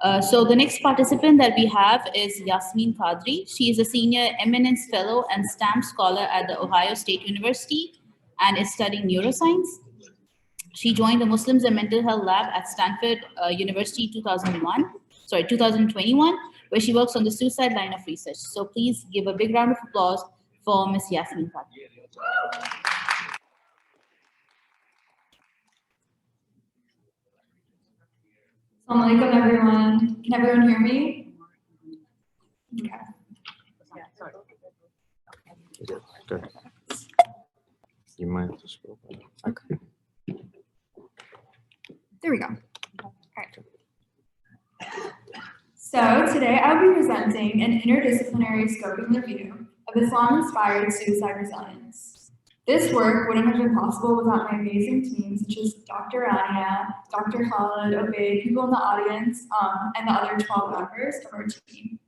So the next participant that we have is Yasmeen Quadri. She is a senior eminence fellow and stamp scholar at the Ohio State University and is studying neuroscience. She joined the Muslims and Mental Health Lab at Stanford University 2021, where she works on the suicide line of research. So please give a big round of applause for Ms. Yasmeen Quadri. Assalamu alaikum, everyone. Can everyone hear me? Okay. Good. You might have to scroll back. Okay. There we go. All right. So today I'll be presenting an interdisciplinary scoping review of Islam-inspired suicide resilience. This work wouldn't have been possible without my amazing team, such as Dr. Rania, Dr. Khalid, Awaad, people in the audience, and the other 12 members of our team.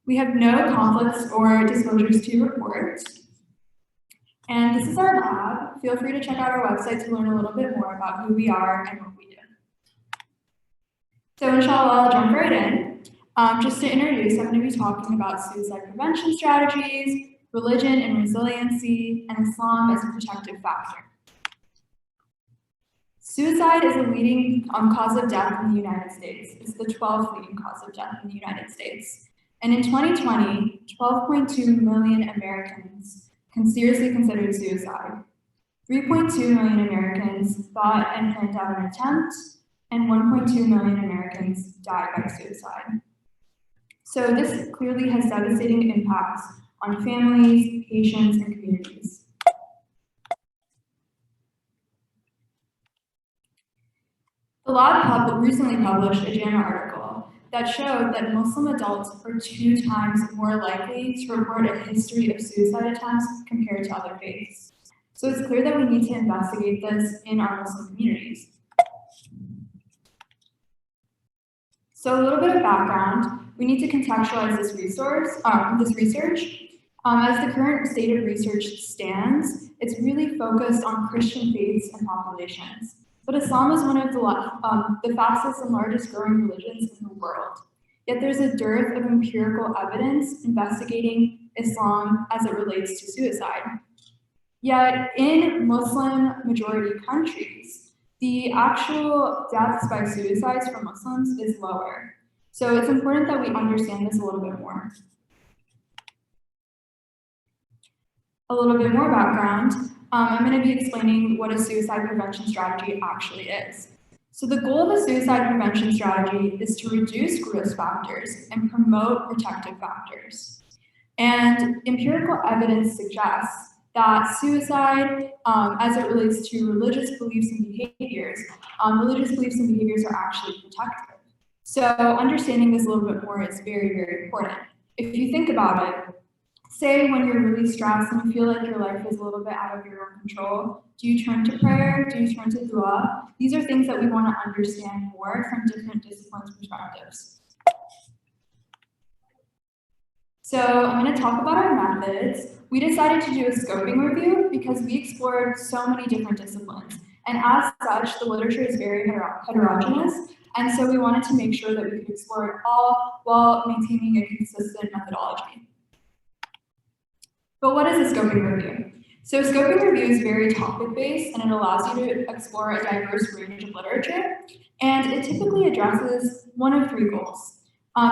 We have no conflicts or disclosures to report. And this is our lab. Feel free to check out our website to learn a little bit more about who we are and what we do. So inshallah, I'll jump right in. Just to introduce, I'm going to be talking about suicide prevention strategies, religion and resiliency, and Islam as a protective factor. Suicide is a leading cause of death in the United States. It's the 12th leading cause of death in the United States. And in 2020, 12.2 million Americans seriously considered suicide. 3.2 million Americans thought and planned out an attempt, and 1.2 million Americans died by suicide. So this clearly has devastating impacts on families, patients, and communities. The lab recently published a JAMA article that showed that Muslim adults are 2 times more likely to report a history of suicide attempts compared to other faiths. So it's clear that we need to investigate this in our Muslim communities. So a little bit of background, we need to contextualize this research. As the current state of research stands, it's really focused on Christian faiths and populations. But Islam is one of the fastest and largest growing religions in the world. Yet there's a dearth of empirical evidence investigating Islam as it relates to suicide. Yet in Muslim majority countries, the actual deaths by suicides for Muslims is lower. So it's important that we understand this a little bit more. A little bit more background, I'm going to be explaining what a suicide prevention strategy actually is. So the goal of a suicide prevention strategy is to reduce risk factors and promote protective factors. And empirical evidence suggests that suicide, as it relates to religious beliefs and behaviors are actually protective. So understanding this a little bit more is very, very important. If you think about it, say when you're really stressed and you feel like your life is a little bit out of your own control, do you turn to prayer? Do you turn to dua? These are things that we want to understand more from different disciplines' perspectives. So I'm going to talk about our methods. We decided to do a scoping review because we explored so many different disciplines. And as such, the literature is very heterogeneous. And so we wanted to make sure that we could explore it all while maintaining a consistent methodology. But what is a scoping review? So a scoping review is very topic-based and it allows you to explore a diverse range of literature. And it typically addresses one of 3 goals.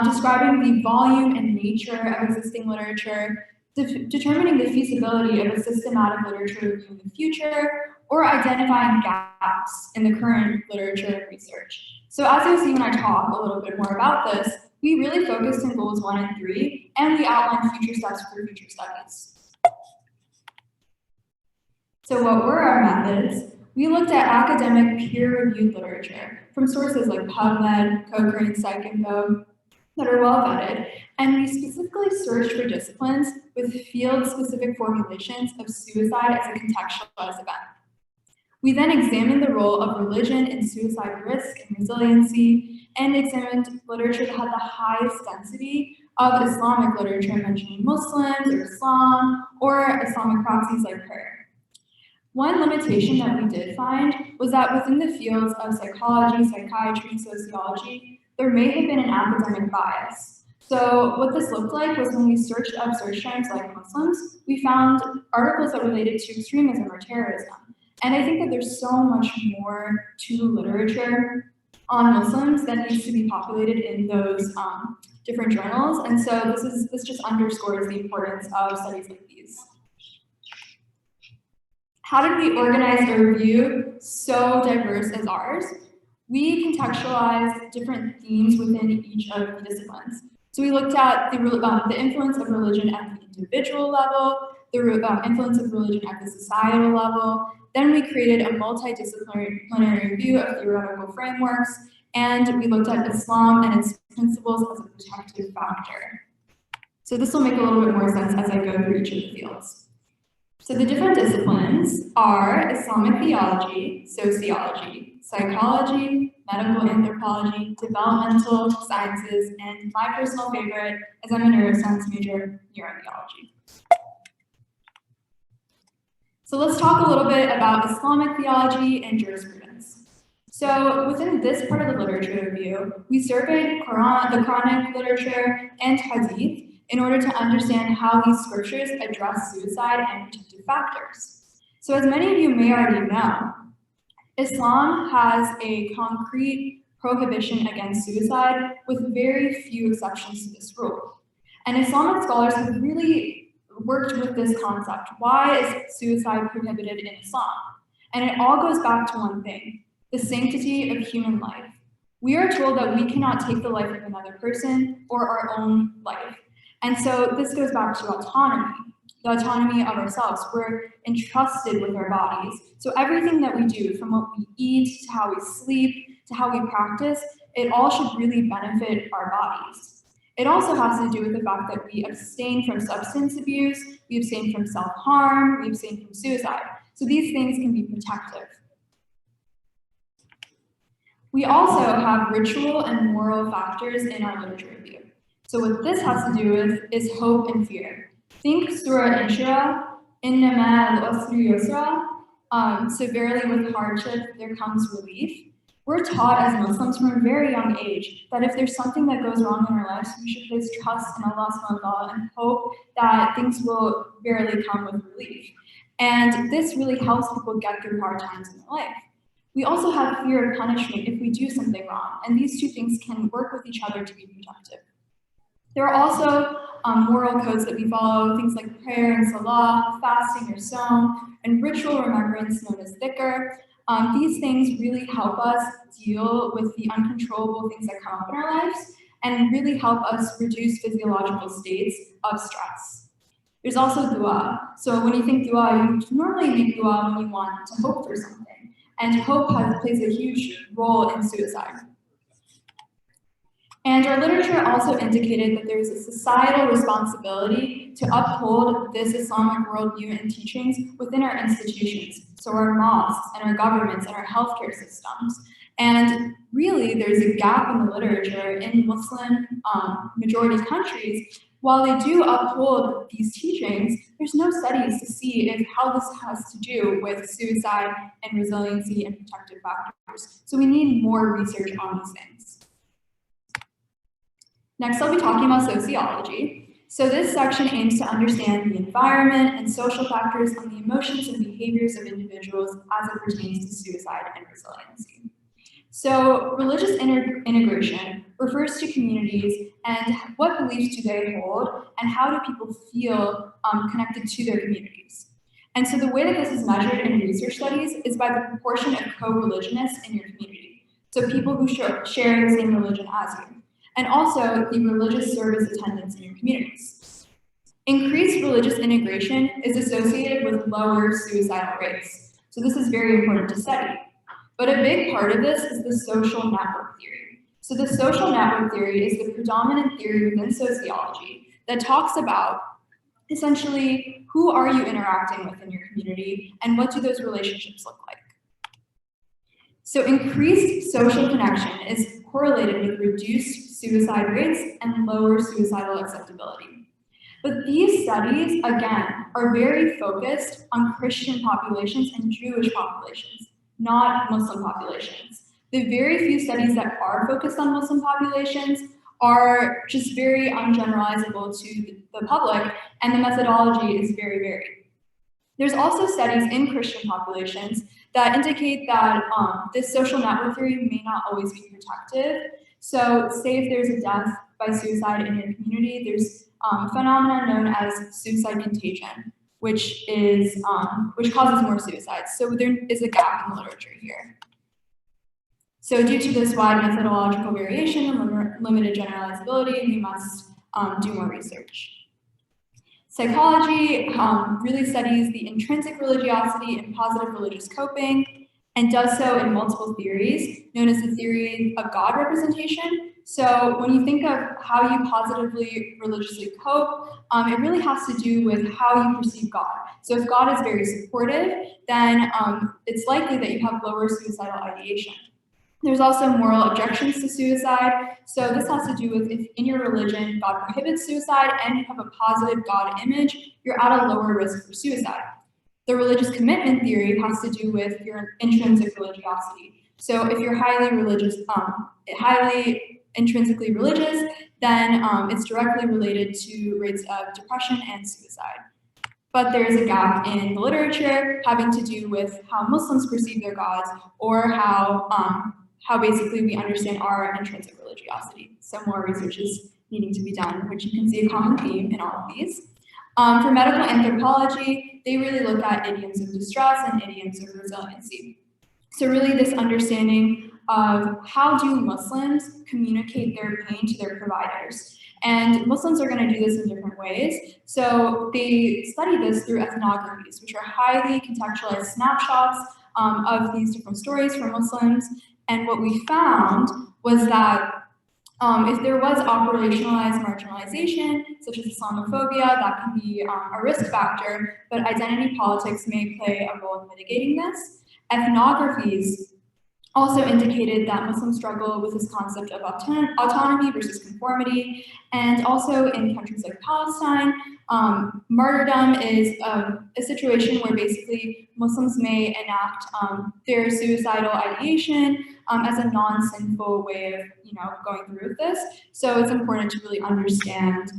Describing the volume and nature of existing literature, determining the feasibility of a systematic literature review in the future, or identifying gaps in the current literature and research. So as you'll see when I talk a little bit more about this, we really focused on goals 1 and 3, and we outlined future steps for future studies. So what were our methods? We looked at academic peer-reviewed literature from sources like PubMed, Cochrane, PsycInfo, that are well vetted, and we specifically searched for disciplines with field-specific formulations of suicide as a contextualized event. We then examined the role of religion in suicide risk and resiliency, and examined literature that had the highest density of Islamic literature mentioning Muslims or Islam, or Islamic proxies like prayer. One limitation that we did find was that within the fields of psychology, psychiatry, and sociology, there may have been an academic bias. So what this looked like was when we searched up search terms like Muslims, we found articles that related to extremism or terrorism. And I think that there's so much more to literature on Muslims that needs to be populated in those different journals. And so this just underscores the importance of studies like these. How did we organize a review so diverse as ours? We contextualized different themes within each of the disciplines. So we looked at the influence of religion at the individual level, the influence of religion at the societal level. Then we created a multidisciplinary review of theoretical frameworks, and we looked at Islam and its principles as a protective factor. So this will make a little bit more sense as I go through each of the fields. So the different disciplines are Islamic theology, sociology, psychology, medical anthropology, developmental sciences, and my personal favorite, as I'm a neuroscience major, neurotheology. So let's talk a little bit about Islamic theology and jurisprudence. So within this part of the literature review, we surveyed the Quranic literature and Hadith in order to understand how these scriptures address suicide and protective factors. So as many of you may already know, Islam has a concrete prohibition against suicide with very few exceptions to this rule. And Islamic scholars have really worked with this concept. Why is suicide prohibited in Islam? And it all goes back to one thing, the sanctity of human life. We are told that we cannot take the life of another person or our own life. And so this goes back to autonomy, the autonomy of ourselves. We're entrusted with our bodies. So everything that we do, from what we eat, to how we sleep, to how we practice, it all should really benefit our bodies. It also has to do with the fact that we abstain from substance abuse, we abstain from self-harm, we abstain from suicide. So these things can be protective. We also have ritual and moral factors in our literature review. So what this has to do with is hope and fear. Think Surah Inshira, Inna ma'al usri yusra, severely with hardship, there comes relief. We're taught as Muslims from a very young age that if there's something that goes wrong in our lives, we should place trust in Allah subhanahu wa ta'ala and hope that things will verily come with relief. And this really helps people get through hard times in their life. We also have fear of punishment if we do something wrong, and these two things can work with each other to be protective. There are also moral codes that we follow, things like prayer and salah, fasting or sawm, and ritual remembrance known as dhikr. These things really help us deal with the uncontrollable things that come up in our lives and really help us reduce physiological states of stress. There's also dua. So when you think dua, you normally make dua when you want to hope for something. And hope plays a huge role in suicide. And our literature also indicated that there is a societal responsibility to uphold this Islamic worldview and teachings within our institutions, so our mosques and our governments and our healthcare systems. And really, there's a gap in the literature in Muslim majority countries. While they do uphold these teachings, there's no studies to see how this has to do with suicide and resiliency and protective factors. So we need more research on these things. Next, I'll be talking about sociology. So this section aims to understand the environment and social factors on the emotions and behaviors of individuals as it pertains to suicide and resiliency. So religious integration refers to communities and what beliefs do they hold and how do people feel connected to their communities. And so the way that this is measured in research studies is by the proportion of co-religionists in your community. So people who share the same religion as you. And also the religious service attendance in your communities. Increased religious integration is associated with lower suicidal rates. So this is very important to study. But a big part of this is the social network theory. So the social network theory is the predominant theory within sociology that talks about essentially who are you interacting with in your community and what do those relationships look like. So increased social connection is correlated with reduced suicide rates and lower suicidal acceptability. But these studies, again, are very focused on Christian populations and Jewish populations, not Muslim populations. The very few studies that are focused on Muslim populations are just very ungeneralizable to the public, and the methodology is very varied. There's also studies in Christian populations that indicate that this social network theory may not always be protective. So say if there's a death by suicide in your community, there's a phenomenon known as suicide contagion, which causes more suicides. So there is a gap in the literature here. So due to this wide methodological variation and limited generalizability, we must do more research. Psychology really studies the intrinsic religiosity and positive religious coping, and does so in multiple theories, known as the theory of God representation. So when you think of how you positively religiously cope, it really has to do with how you perceive God. So if God is very supportive, then it's likely that you have lower suicidal ideation. There's also moral objections to suicide. So this has to do with if in your religion God prohibits suicide and you have a positive God image, you're at a lower risk for suicide. The religious commitment theory has to do with your intrinsic religiosity. So if you're highly religious, highly intrinsically religious, then it's directly related to rates of depression and suicide. But there is a gap in the literature having to do with how Muslims perceive their gods, or how basically we understand our intrinsic religiosity. So more research is needing to be done, which you can see a common theme in all of these. For medical anthropology, they really look at idioms of distress and idioms of resiliency. So really this understanding of how do Muslims communicate their pain to their providers. And Muslims are going to do this in different ways. So they study this through ethnographies, which are highly contextualized snapshots of these different stories for Muslims. And what we found was that if there was operationalized marginalization, such as Islamophobia, that can be a risk factor, but identity politics may play a role in mitigating this. Ethnographies also indicated that Muslims struggle with this concept of autonomy versus conformity, and also in countries like Palestine, martyrdom is a situation where basically Muslims may enact their suicidal ideation as a non-sinful way of going through with this. So it's important to really understand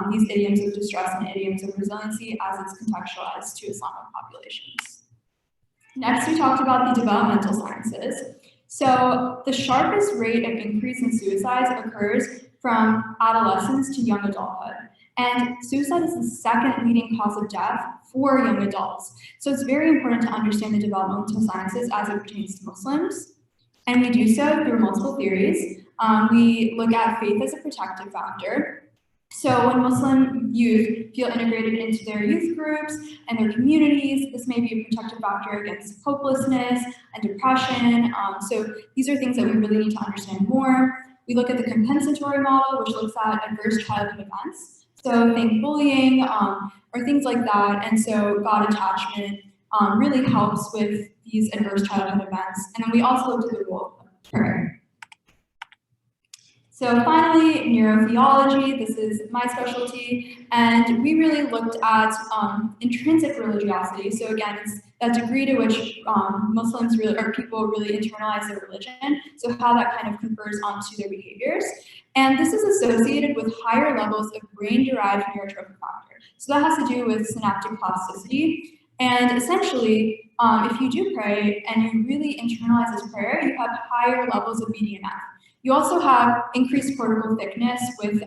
these idioms of distress and idioms of resiliency as it's contextualized to Islamic populations. Next, we talked about the developmental sciences. So the sharpest rate of increase in suicides occurs from adolescence to young adulthood. And suicide is the second leading cause of death for young adults. So it's very important to understand the developmental sciences as it pertains to Muslims. And we do so through multiple theories. We look at faith as a protective factor. So when Muslim youth feel integrated into their youth groups and their communities, this may be a protective factor against hopelessness and depression. So these are things that we really need to understand more. We look at the compensatory model, which looks at adverse childhood events. So think bullying or things like that. And so God attachment really helps with these adverse childhood events. And then we also looked at the role of prayer. So finally, neurotheology, this is my specialty, and we really looked at intrinsic religiosity. So again, it's that degree to which Muslims really, or people really internalize their religion, so how that kind of confers onto their behaviors. And this is associated with higher levels of brain-derived neurotrophic factor. So that has to do with synaptic plasticity. And essentially, if you do pray and you really internalize this prayer, you have higher levels of BDNF. You also have increased cortical thickness with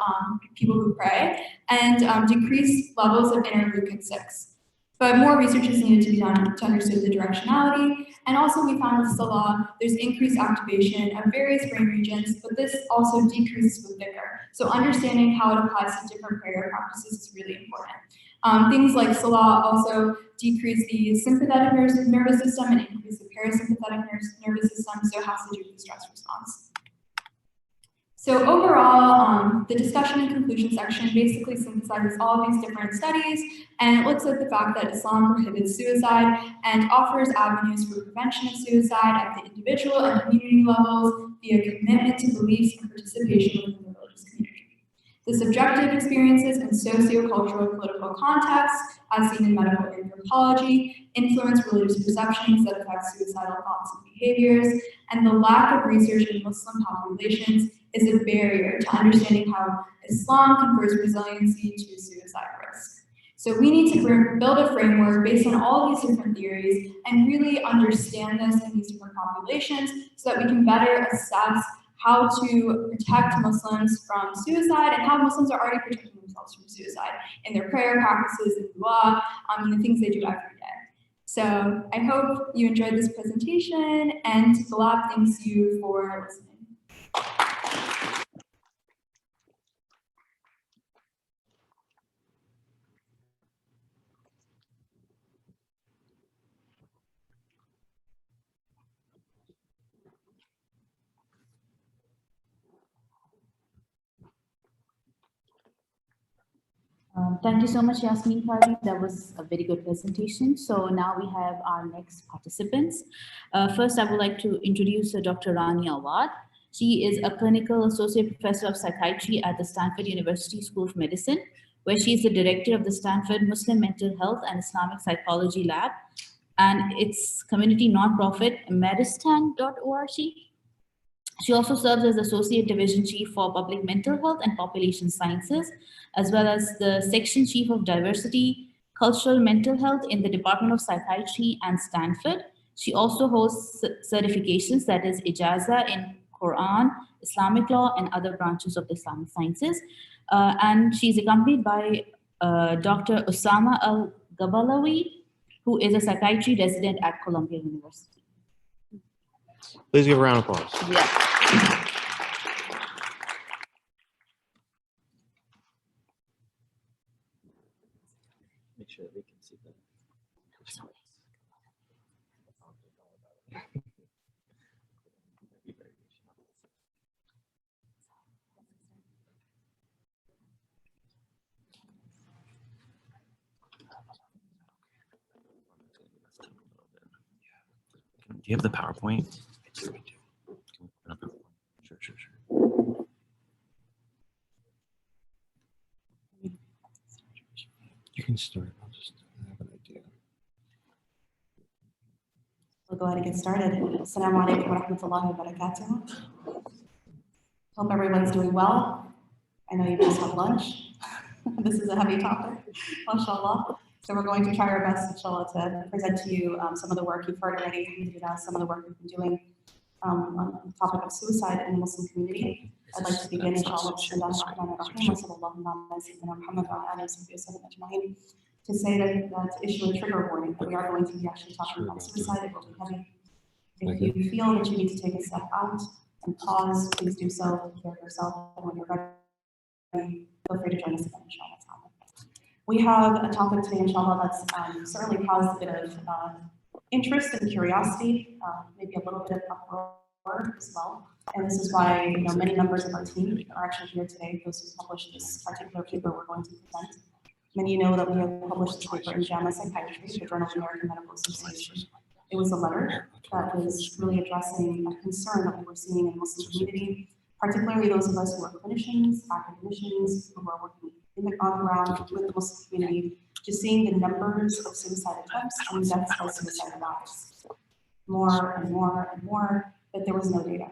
people who pray, and decreased levels of interleukin-6. But more research is needed to be done to understand the directionality. And also we found with Salah, there's increased activation of various brain regions, but this also decreases with dhikr. So understanding how it applies to different prayer practices is really important. Things like Salah also decrease the sympathetic nervous system and increase the parasympathetic nervous system, so it has to do with the stress response. So overall, the discussion and conclusion section basically synthesizes all of these different studies, and it looks at the fact that Islam prohibits suicide and offers avenues for prevention of suicide at the individual and community levels via commitment to beliefs and participation within the religious community. The subjective experiences and socio-cultural political contexts, as seen in medical anthropology, influence religious perceptions that affect suicidal thoughts and behaviors. behaviors, and the lack of research in Muslim populations is a barrier to understanding how Islam confers resiliency to suicide risk. So we need to build a framework based on all these different theories and really understand this in these different populations so that we can better assess how to protect Muslims from suicide and how Muslims are already protecting themselves from suicide in their prayer practices and dua, and the things they do every day. So I hope you enjoyed this presentation, and Khalid thanks you for listening. Thank you so much, Yasmeen Khalid. That was a very good presentation. So now we have our next participants. First, I would like to introduce Dr. Rania Awaad. She is a clinical associate professor of psychiatry at the Stanford University School of Medicine, where she is the director of the Stanford Muslim Mental Health and Islamic Psychology Lab and its community nonprofit medistan.org. She also serves as Associate Division Chief for Public Mental Health and Population Sciences, as well as the Section Chief of Diversity, Cultural Mental Health in the Department of Psychiatry and Stanford. She also holds certifications, that is Ijaza in Quran, Islamic law, and other branches of the Islamic sciences. And she's accompanied by Dr. Osama El-Gabalawy, who is a psychiatry resident at Columbia University. Please give a round of applause. Yeah. Make sure that we can see that. Do you have the PowerPoint? I do. Sure. You can start. I'll just have an idea. We'll go ahead and get started. Assalamu alaikum wa rahmatullahi wa barakatuh. Hope everyone's doing well. I know you just had lunch. This is a heavy topic, mashallah. So we're going to try our best, inshallah, to present to you some of the work you've heard already, some of the work we've been doing on the topic of suicide in the Muslim community. I'd like to begin, inshallah, to say that to issue a trigger warning that we are going to be actually talking about suicide. It will be heavy. If you feel that you need to take a step out and pause, please do so. Take care of yourself. And when you're ready, feel free to join us again, inshallah. We have a topic today, inshallah, that's certainly caused a bit of interest and curiosity, maybe a little bit of uproar as well. And this is why many members of our team are actually here today, those who published this particular paper we're going to present. Many know that we have published this paper in JAMA Psychiatry, the Journal of the American Medical Association. It was a letter that was really addressing a concern that we were seeing in the Muslim community, particularly those of us who are clinicians, academicians, who are working on the ground with the Muslim community, just seeing the numbers of suicide attempts and deaths by suicide rise. More and more and more, but there was no data.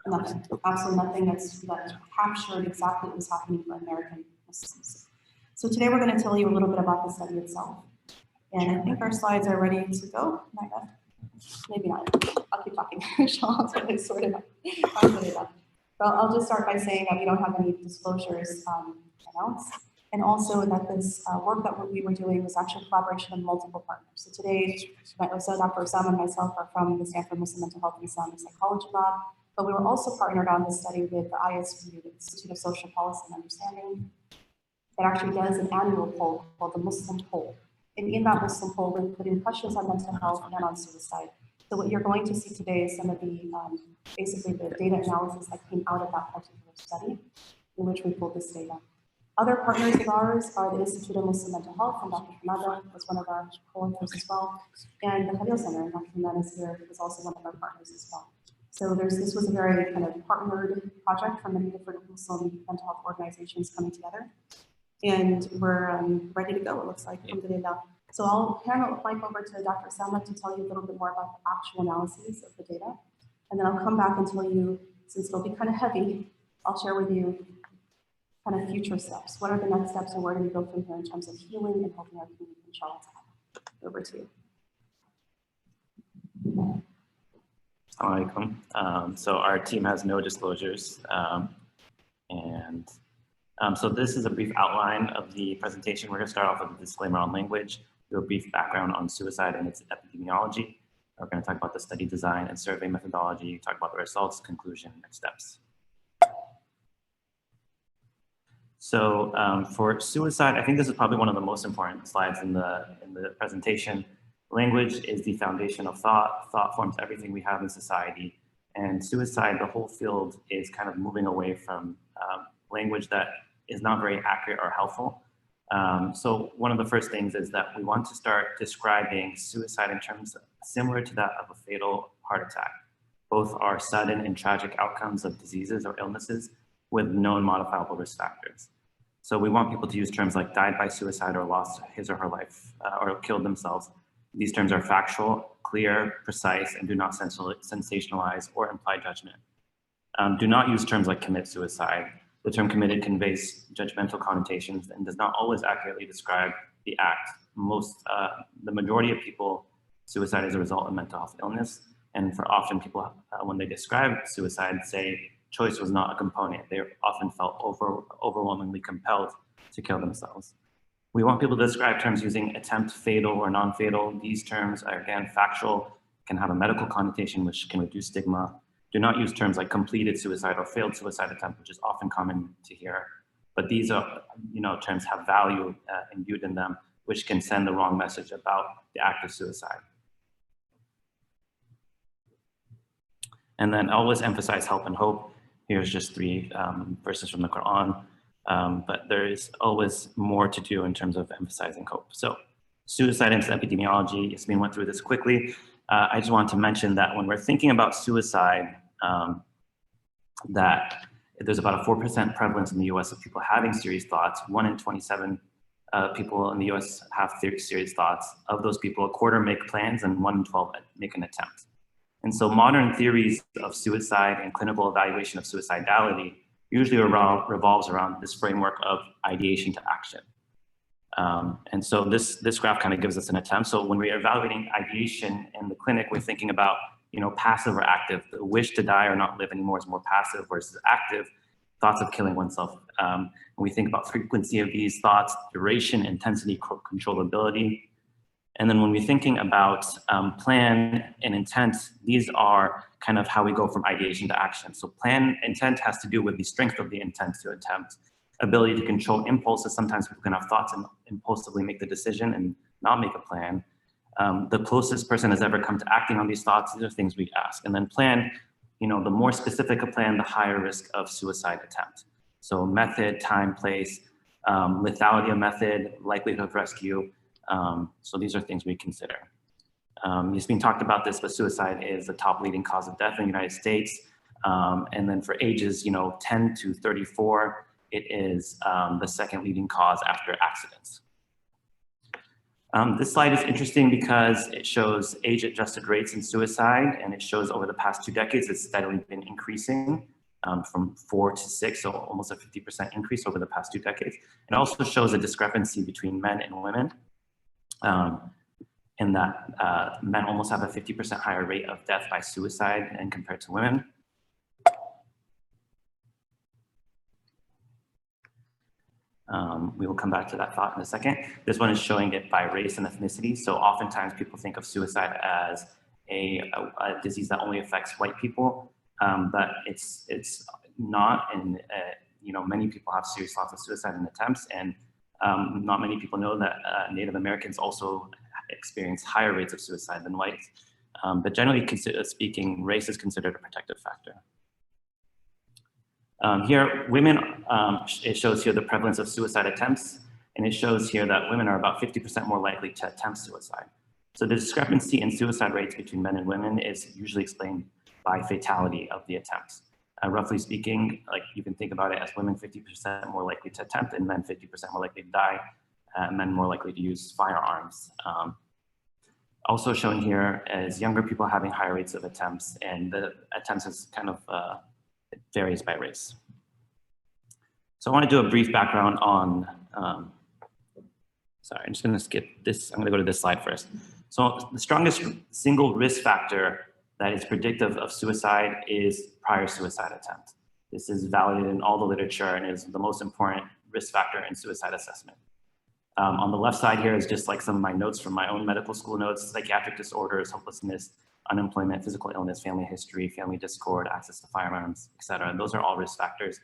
Nothing, absolutely nothing that captured exactly what was happening for American Muslims. So today we're going to tell you a little bit about the study itself. And I think our slides are ready to go. Maybe not. I'll keep talking. I'll sort it out. But I'll just start by saying that we don't have any disclosures announced. And also that this work that we were doing was actually a collaboration of multiple partners. So today, Dr. Osama and myself are from the Stanford Muslim Mental Health and Islamic Psychology Lab, but we were also partnered on this study with the ISU, the Institute of Social Policy and Understanding, that actually does an annual poll called the Muslim Poll. And in that Muslim poll, we put in questions on mental health and on suicide. So what you're going to see today is some of the, basically the data analysis that came out of that particular study, in which we pulled this data. Other partners of ours are the Institute of Muslim Mental Health, and Dr. Hamada was one of our co-authors as well, and the Khalid Center, and Dr. Hamada is here, was also one of our partners as well. So this was a very kind of partnered project from many different Muslim mental health organizations coming together. And we're ready to go, it looks like, alhamdulillah. So I'll hand the mic over to Dr. Osama to tell you a little bit more about the actual analyses of the data. And then I'll come back and tell you, since it'll be kind of heavy, I'll share with you kind of future steps. What are the next steps and where do we go from here in terms of healing and helping our community in Charlottetown? Over to you. Assalamu alaikum. So our team has no disclosures. So this is a brief outline of the presentation. We're going to start off with a disclaimer on language, do a brief background on suicide and its epidemiology. We're going to talk about the study design and survey methodology, talk about the results, conclusion, next steps. So for suicide, I think this is probably one of the most important slides in the presentation. Language is the foundation of thought. Thought forms everything we have in society. And suicide, the whole field is kind of moving away from language that is not very accurate or helpful. So one of the first things is that we want to start describing suicide in terms similar to that of a fatal heart attack. Both are sudden and tragic outcomes of diseases or illnesses with known modifiable risk factors. So we want people to use terms like died by suicide or lost his or her life or killed themselves. These terms are factual, clear, precise, and do not sensationalize or imply judgment. Do not use terms like commit suicide. The term committed conveys judgmental connotations and does not always accurately describe the act. The majority of people, suicide is a result of mental health illness. And for often people, when they describe suicide, say choice was not a component. They often felt overwhelmingly compelled to kill themselves. We want people to describe terms using attempt, fatal, or non-fatal. These terms are, again, factual, can have a medical connotation, which can reduce stigma. Do not use terms like completed suicide or failed suicide attempt, which is often common to hear. But these are, terms have value imbued in them, which can send the wrong message about the act of suicide. And then always emphasize help and hope. Here's just 3 verses from the Quran. But there is always more to do in terms of emphasizing hope. So suicide and epidemiology, Yasmeen went through this quickly. I just want to mention that when we're thinking about suicide, that there's about a 4% prevalence in the US of people having serious thoughts. 1 in 27 people in the US have serious thoughts. Of those people, a quarter make plans and 1 in 12 make an attempt. And so modern theories of suicide and clinical evaluation of suicidality usually revolves around this framework of ideation to action. And so this graph kind of gives us an attempt. So when we're evaluating ideation in the clinic, we're thinking about, passive or active. The wish to die or not live anymore is more passive versus active. Thoughts of killing oneself. When we think about frequency of these thoughts, duration, intensity, controllability. And then when we're thinking about plan and intent, these are kind of how we go from ideation to action. So plan, intent has to do with the strength of the intent to attempt. Ability to control impulses. Sometimes people can have thoughts and impulsively make the decision and not make a plan. The closest person has ever come to acting on these thoughts, these are things we ask. And then plan, the more specific a plan, the higher risk of suicide attempt. So method, time, place, lethality of method, likelihood of rescue. So these are things we consider. Yasmeen talked about this, but suicide is the top leading cause of death in the United States. And then for ages, 10 to 34, it is the second leading cause after accidents. This slide is interesting because it shows age-adjusted rates in suicide, and it shows over the past 2 decades, it's steadily been increasing from 4 to 6, so almost a 50% increase over the past 2 decades. It also shows a discrepancy between men and women, in that men almost have a 50% higher rate of death by suicide and compared to women. We will come back to that thought in a second. This one is showing it by race and ethnicity. So oftentimes people think of suicide as a disease that only affects white people, but it's not. And many people have serious thoughts of suicide and attempts, and not many people know that Native Americans also experience higher rates of suicide than whites. But generally speaking, race is considered a protective factor. Here, women, it shows here the prevalence of suicide attempts, and it shows here that women are about 50% more likely to attempt suicide. So the discrepancy in suicide rates between men and women is usually explained by fatality of the attempts. Roughly speaking, like you can think about it as women 50% more likely to attempt and men 50% more likely to die. men more likely to use firearms. Also shown here is younger people having higher rates of attempts, and the attempts is kind of it varies by race. So I want to do a brief background on, sorry, I'm just going to skip this. I'm going to go to this slide first. So the strongest single risk factor that is predictive of suicide is prior suicide attempt. This is validated in all the literature and is the most important risk factor in suicide assessment. On the left side here is just like some of my notes from my own medical school notes: psychiatric disorders, hopelessness, unemployment, physical illness, family history, family discord, access to firearms, etc. And those are all risk factors.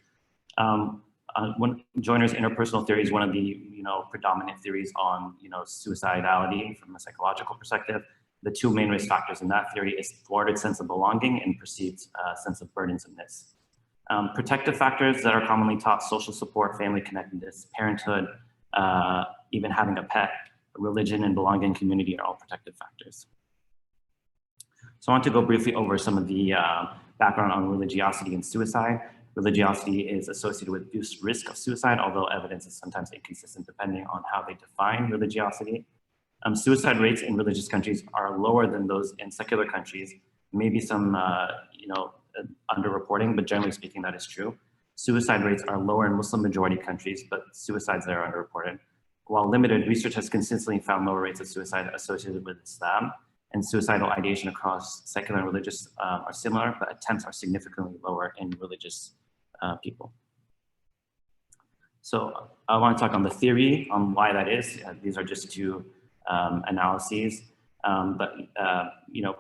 When Joiner's interpersonal theory is one of the predominant theories on suicidality from a psychological perspective. The two main risk factors in that theory is thwarted sense of belonging and perceived sense of burdensomeness. Protective factors that are commonly taught: social support, family connectedness, parenthood, even having a pet, religion, and belonging community are all protective factors. So I want to go briefly over some of the background on religiosity and suicide. Religiosity is associated with reduced risk of suicide, although evidence is sometimes inconsistent depending on how they define religiosity. Suicide rates in religious countries are lower than those in secular countries. Maybe some, underreporting, but generally speaking, that is true. Suicide rates are lower in Muslim majority countries, but suicides there are underreported. While limited, research has consistently found lower rates of suicide associated with Islam, and suicidal ideation across secular and religious are similar, but attempts are significantly lower in religious people. So I want to talk on the theory on why that is. These are just two analyses, but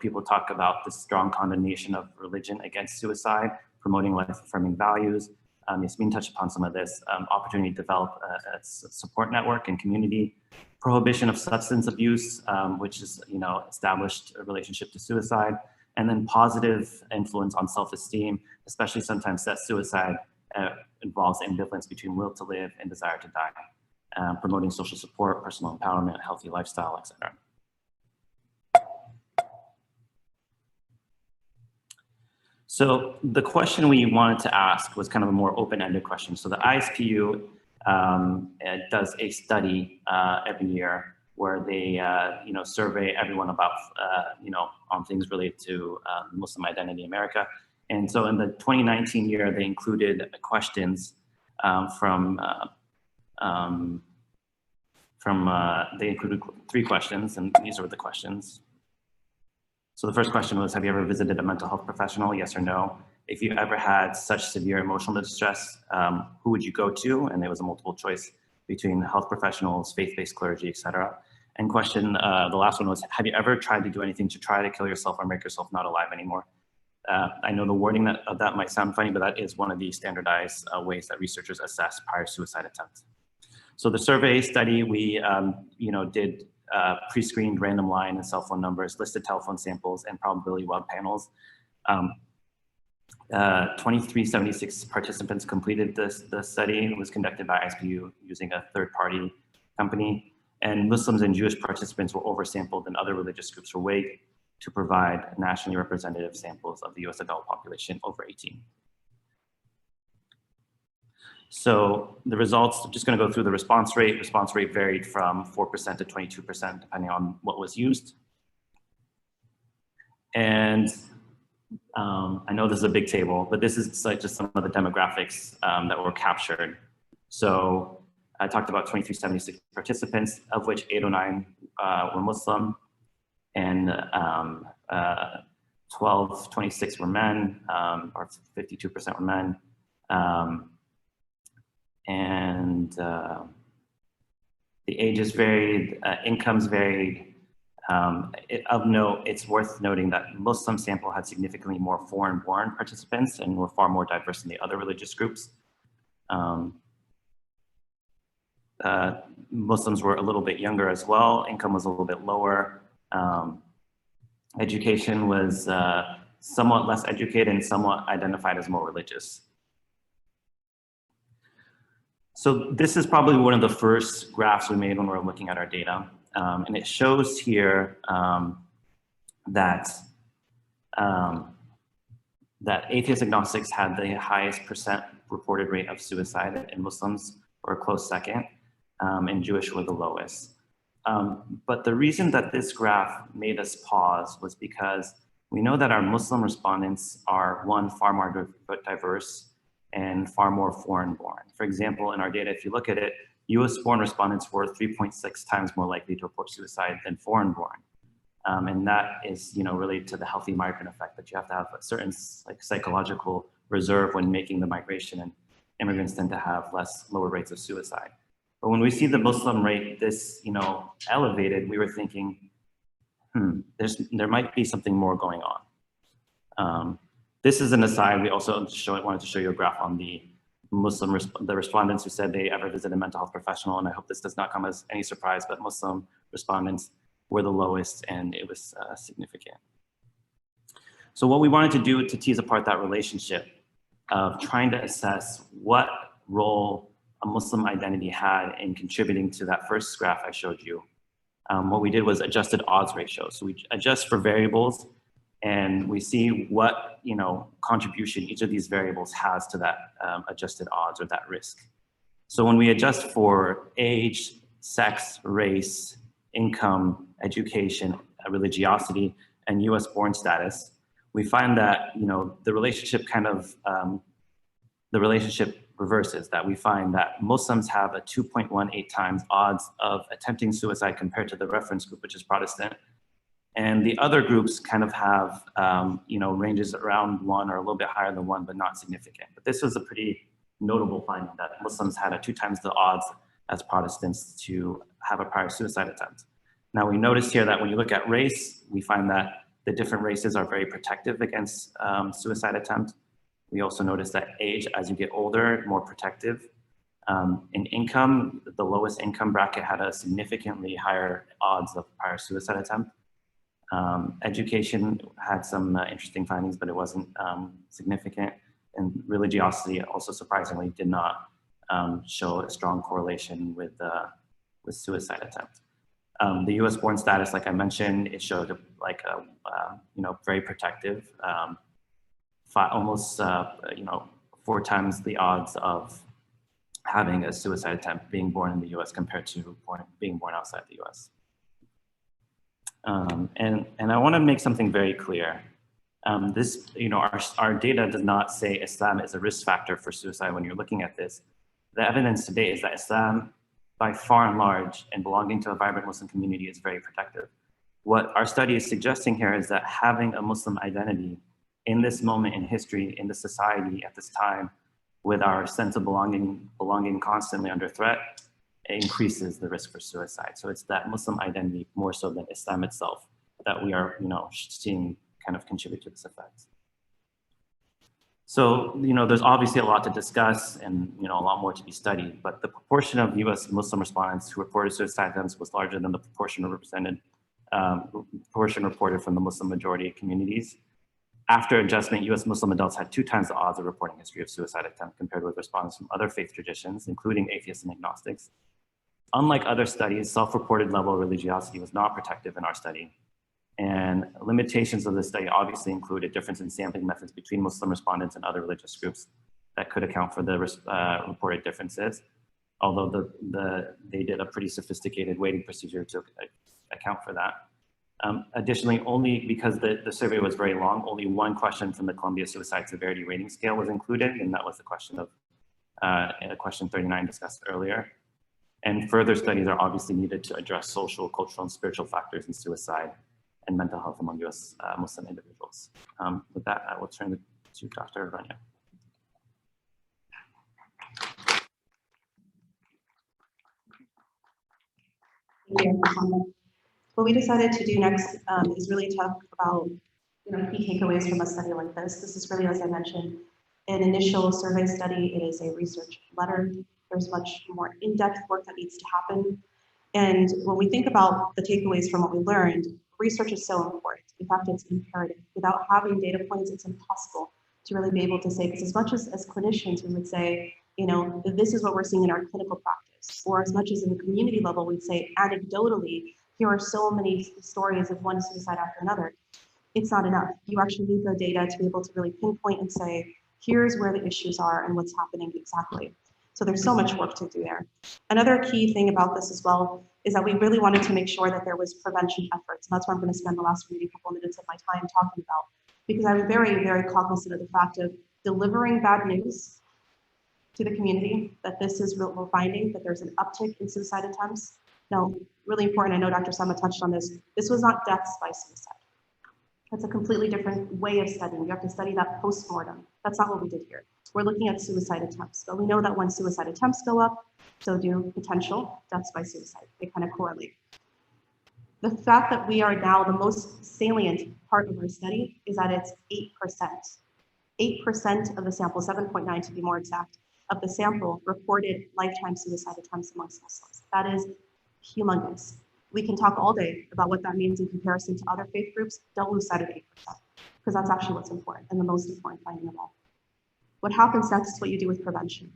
people talk about the strong condemnation of religion against suicide, promoting life-affirming values. Yasmeen touched upon some of this: opportunity to develop a support network and community, prohibition of substance abuse, which is established a relationship to suicide, and then positive influence on self-esteem, especially sometimes that suicide involves ambivalence between will to live and desire to die, promoting social support, personal empowerment, healthy lifestyle, etc. So the question we wanted to ask was kind of a more open-ended question. So the ISPU does a study every year where they survey everyone about on things related to Muslim identity in America. And so in the 2019 year, they included questions they included 3 questions, and these are the questions. So the first question was, have you ever visited a mental health professional? Yes or no? If you ever had such severe emotional distress, who would you go to? And there was a multiple choice between health professionals, faith-based clergy, etc. And question, the last one was, have you ever tried to do anything to try to kill yourself or make yourself not alive anymore? I know the wording of that might sound funny, but that is one of the standardized ways that researchers assess prior suicide attempts. So the survey study, we did pre-screened random line and cell phone numbers, listed telephone samples, and probability web panels. 2376 participants completed the study. It was conducted by ISPU using a third-party company, and Muslims and Jewish participants were oversampled, and other religious groups were weighed to provide nationally representative samples of the US adult population over 18. So the results, I'm just going to go through the response rate. Response rate varied from 4% to 22%, depending on what was used. And I know this is a big table, but this is like just some of the demographics that were captured. So I talked about 2376 participants, of which 809 were Muslim, and 1226 were men, or 52% were men. And the ages varied, incomes varied. Of note, it's worth noting that Muslim sample had significantly more foreign-born participants and were far more diverse than the other religious groups. Muslims were a little bit younger as well. Income was a little bit lower. Education was somewhat less educated and somewhat identified as more religious. So this is probably one of the first graphs we made when we were looking at our data. And it shows here that atheist agnostics had the highest % reported rate of suicide, and Muslims were a close second. and Jewish were the lowest. But the reason that this graph made us pause was because we know that our Muslim respondents are, one, far more diverse and far more foreign-born. For example, in our data, if you look at it, US-born respondents were 3.6 times more likely to report suicide than foreign-born. And that is, related to the healthy migrant effect, that you have to have a certain psychological reserve when making the migration, and immigrants tend to have lower rates of suicide. But when we see the Muslim rate this, elevated, we were thinking, there might be something more going on. This is an aside. We also wanted to show you a graph on the the respondents who said they ever visited a mental health professional, and I hope this does not come as any surprise, but Muslim respondents were the lowest, and it was significant. So what we wanted to do to tease apart that relationship of trying to assess what role a Muslim identity had in contributing to that first graph I showed you, what we did was adjusted odds ratio. So we adjust for variables, and we see what contribution each of these variables has to that adjusted odds or that risk. So when we adjust for age, sex, race, income, education, religiosity, and US born status, we find that the relationship reverses, that we find that Muslims have a 2.18 times odds of attempting suicide compared to the reference group, which is Protestant. And the other groups kind of have, ranges around 1 or a little bit higher than 1, but not significant. But this was a pretty notable finding, that Muslims had a 2 times the odds as Protestants to have a prior suicide attempt. Now we notice here that when you look at race, we find that the different races are very protective against suicide attempt. We also notice that age, as you get older, more protective. In income, the lowest income bracket had a significantly higher odds of prior suicide attempt. Education had some interesting findings, but it wasn't significant. And religiosity also surprisingly did not show a strong correlation with suicide attempt. The US born status, like I mentioned, it showed very protective, almost 4 times the odds of having a suicide attempt being born in the US compared to being born outside the US. And I want to make something very clear. Our data does not say Islam is a risk factor for suicide when you're looking at this. The evidence today is that Islam, by far and large, and belonging to a vibrant Muslim community, is very protective. What our study is suggesting here is that having a Muslim identity in this moment in history, in the society at this time, with our sense of belonging constantly under threat, it increases the risk for suicide. So it's that Muslim identity more so than Islam itself that we are, seeing kind of contribute to this effect. So, there's obviously a lot to discuss and, a lot more to be studied, but the proportion of US Muslim respondents who reported suicide attempts was larger than the proportion reported from the Muslim majority communities. After adjustment, US Muslim adults had 2 times the odds of reporting history of suicide attempt compared with respondents from other faith traditions, including atheists and agnostics. Unlike other studies, self-reported level of religiosity was not protective in our study. And limitations of this study obviously include a difference in sampling methods between Muslim respondents and other religious groups that could account for the reported differences, although they did a pretty sophisticated weighting procedure to account for that. Additionally, only because the survey was very long, only 1 question from the Columbia Suicide Severity Rating Scale was included, and that was the question of question 39 discussed earlier. And further studies are obviously needed to address social, cultural, and spiritual factors in suicide and mental health among US Muslim individuals. With that, I will turn it to Dr. Rania. Thank you. What we decided to do next is really talk about key takeaways from a study like this. This is really, as I mentioned, an initial survey study. It is a research letter. There's much more in-depth work that needs to happen. And when we think about the takeaways from what we learned, research is so important. In fact, it's imperative. Without having data points, it's impossible to really be able to say, because as much as clinicians, we would say, this is what we're seeing in our clinical practice, or as much as in the community level, we'd say anecdotally, here are so many stories of one suicide after another. It's not enough. You actually need the data to be able to really pinpoint and say, here's where the issues are and what's happening exactly. So there's so much work to do there. Another key thing about this as well is that we really wanted to make sure that there was prevention efforts. And that's what I'm going to spend the last maybe couple minutes of my time talking about, because I'm very, very cognizant of the fact of delivering bad news to the community, that this is what we're finding, that there's an uptick in suicide attempts. Now, really important, I know Dr. Sama touched on this, this was not deaths by suicide. That's a completely different way of studying. You have to study that post-mortem. That's not what we did here. We're looking at suicide attempts, but we know that when suicide attempts go up, so do potential deaths by suicide. They kind of correlate. The fact that we are now the most salient part of our study is that it's 8%. 8% of the sample, 7.9 to be more exact, of the sample reported lifetime suicide attempts amongst Muslims. That is humongous. We can talk all day about what that means in comparison to other faith groups. Don't lose sight of 8%, because that's actually what's important and the most important finding of all. What happens next is what you do with prevention.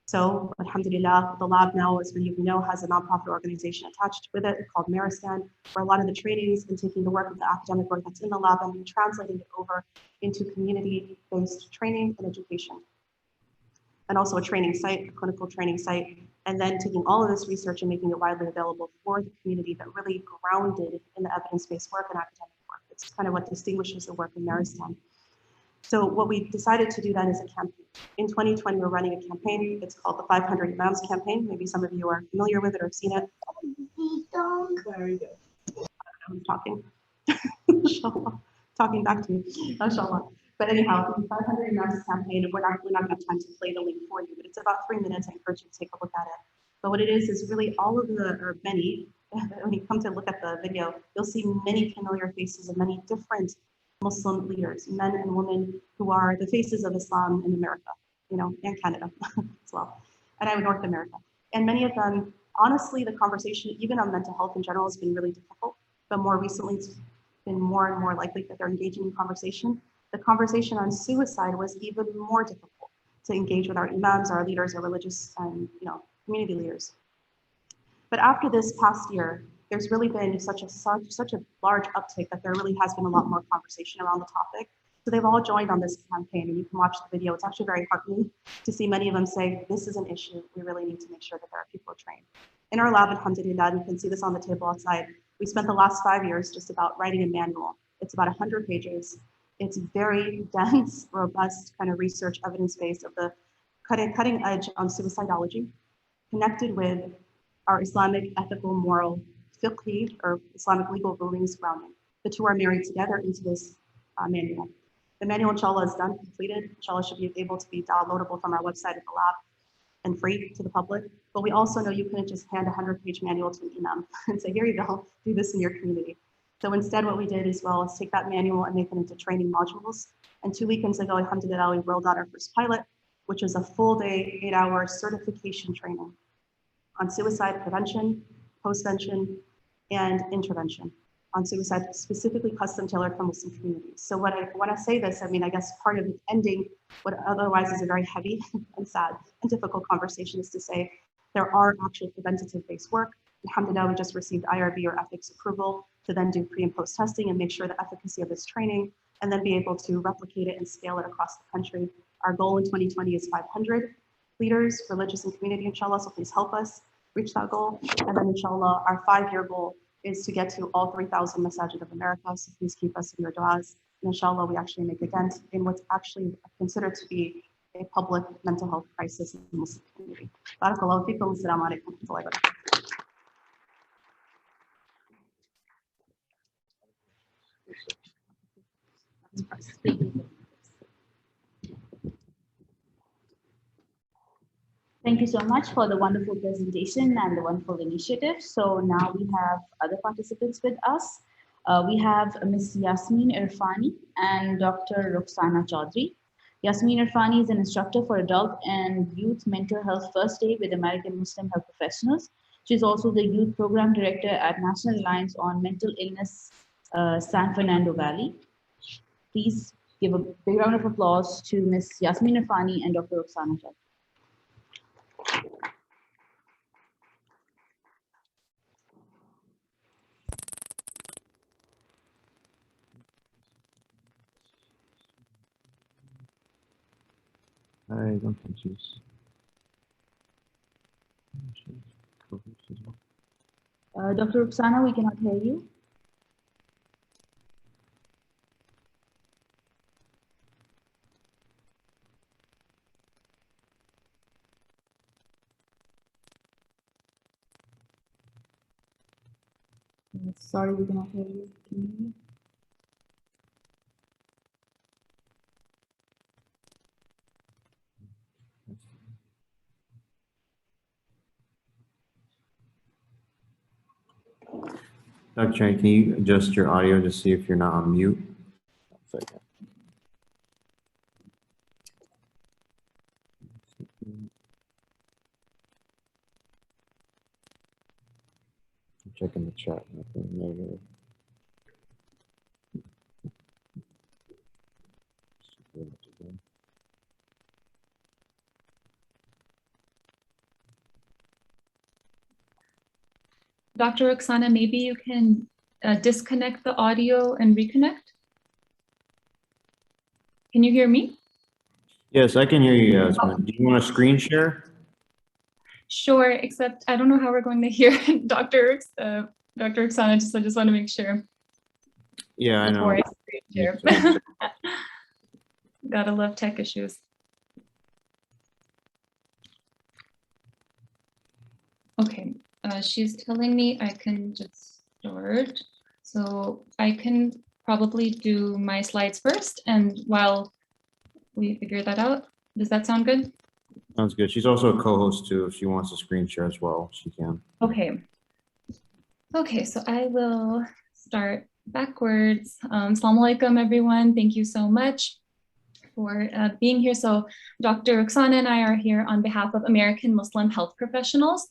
So, alhamdulillah, the lab now, as many of you know, has a nonprofit organization attached with it called Maristan, where a lot of the trainings and taking the work of the academic work that's in the lab and translating it over into community-based training and education. And also a training site, a clinical training site, and then taking all of this research and making it widely available for the community, but really grounded in the evidence-based work and academic work. It's kind of what distinguishes the work in Maristan. So what we decided to do then is a campaign. In 2020, we're running a campaign. It's called the 500 Imams campaign. Maybe some of you are familiar with it or have seen it. Very good. I'm talking. Talking back to me. Mashallah. But anyhow, the 500 Imams campaign, and we're not going to have time to play the link for you, but it's about 3 minutes. I encourage you to take a look at it. But what it is really all of the, or many, when you come to look at the video, you'll see many familiar faces of many different Muslim leaders, men and women who are the faces of Islam in America, and Canada as well, and North America. And many of them, honestly, the conversation, even on mental health in general, has been really difficult. But more recently, it's been more and more likely that they're engaging in conversation. The conversation on suicide was even more difficult to engage with our Imams, our leaders, our religious and community leaders. But after this past year, there's really been such a large uptick that there really has been a lot more conversation around the topic. So they've all joined on this campaign, and you can watch the video. It's actually very heartening to see many of them say, this is an issue. We really need to make sure that there are people trained. In our lab, alhamdulillah, you can see this on the table outside. We spent the last 5 years just about writing a manual. It's about 100 pages. It's very dense, robust kind of research, evidence-based of the cutting edge on suicidology, connected with our Islamic ethical, moral, fiqh, or Islamic legal rulings surrounding. The two are married together into this manual. The manual, inshallah, is done, completed. Inshallah, should be able to be downloadable from our website at the lab and free to the public. But we also know you couldn't just hand a 100-page manual to an imam and say, here you go, do this in your community. So instead, what we did as well is take that manual and make it into training modules. And 2 weekends ago, alhamdulillah, we rolled out our first pilot, which is a full day, 8-hour certification training on suicide prevention, postvention, and intervention on suicide, specifically custom tailored for Muslim communities. So when I say this, I guess part of ending what otherwise is a very heavy and sad and difficult conversation is to say there are actual preventative-based work. Alhamdulillah, we just received IRB or ethics approval to then do pre and post testing and make sure the efficacy of this training and then be able to replicate it and scale it across the country. Our goal in 2020 is 500 leaders, religious and community, inshallah, so please help us reach that goal. And then inshallah, our 5-year goal is to get to all 3,000 masajid of America, so please keep us in your du'as. And inshallah, we actually make a dent in what's actually considered to be a public mental health crisis in the Muslim community. Barakallahu feekum, assalamu alaikum wa rahmatullahi wa barakatuh. Thank you so much for the wonderful presentation and the wonderful initiative. So now we have other participants with us. We have Ms. Yasmeen Irfani and Dr. Rukhsana Chaudhry. Yasmeen Irfani is an instructor for adult and youth mental health first aid with American Muslim Health Professionals. She's also the youth program director at National Alliance on Mental Illness, San Fernando Valley. Please give a big round of applause to Ms. Yasmeen Irfani and Dr. Rukhsana Chaudhry. I don't confuse. Dr. Rukhsana, we cannot hear you. Sorry, we cannot hear you. Can you hear me? Dr. Chang, can you adjust your audio to see if you're not on mute? Second. I'm checking the chat. Nothing negative. Dr. Rukhsana, maybe you can disconnect the audio and reconnect. Can you hear me? Yes, I can hear you, Yasmin. Do you want to screen share? Sure, except I don't know how we're going to hear Dr. Rukhsana, I just want to make sure. Yeah, I know. Before I screen share. Gotta love tech issues. Okay, she's telling me I can just start. So I can probably do my slides first, and while we figure that out, does that sound good? Sounds good. She's also a co-host too. If she wants to screen share as well, she can. Okay. Okay, so I will start backwards. Assalamu alaikum, everyone. Thank you so much for being here. So Dr. Rukhsana and I are here on behalf of American Muslim health professionals.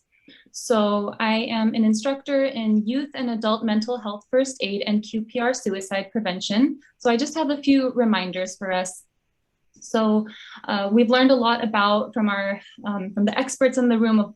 So I am an instructor in youth and adult mental health first aid and QPR suicide prevention. So I just have a few reminders for us. So we've learned a lot about from the experts in the room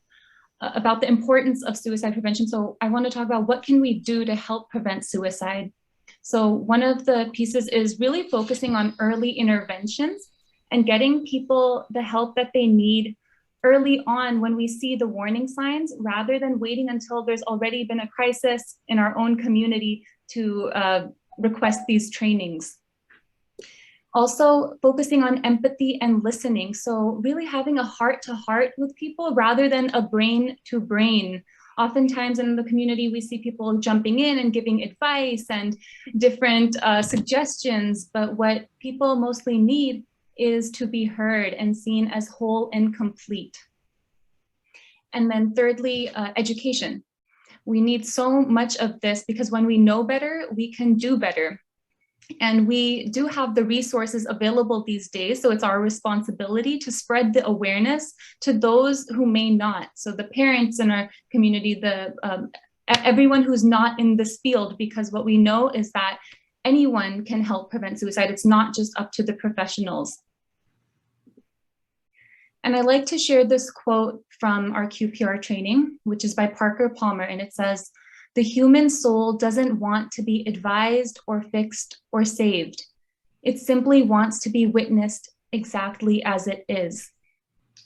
about the importance of suicide prevention. So I want to talk about what can we do to help prevent suicide. So one of the pieces is really focusing on early interventions and getting people the help that they need early on when we see the warning signs, rather than waiting until there's already been a crisis in our own community to request these trainings. Also focusing on empathy and listening. So really having a heart-to-heart with people rather than a brain-to-brain. Oftentimes in the community, we see people jumping in and giving advice and different suggestions, but what people mostly need is to be heard and seen as whole and complete. And then thirdly, education. We need so much of this because when we know better, we can do better. And we do have the resources available these days, so it's our responsibility to spread the awareness to those who may not. So the parents in our community, everyone who's not in this field, because what we know is that anyone can help prevent suicide. It's not just up to the professionals. And I like to share this quote from our QPR training, which is by Parker Palmer, and it says, "The human soul doesn't want to be advised or fixed or saved. It simply wants to be witnessed exactly as it is."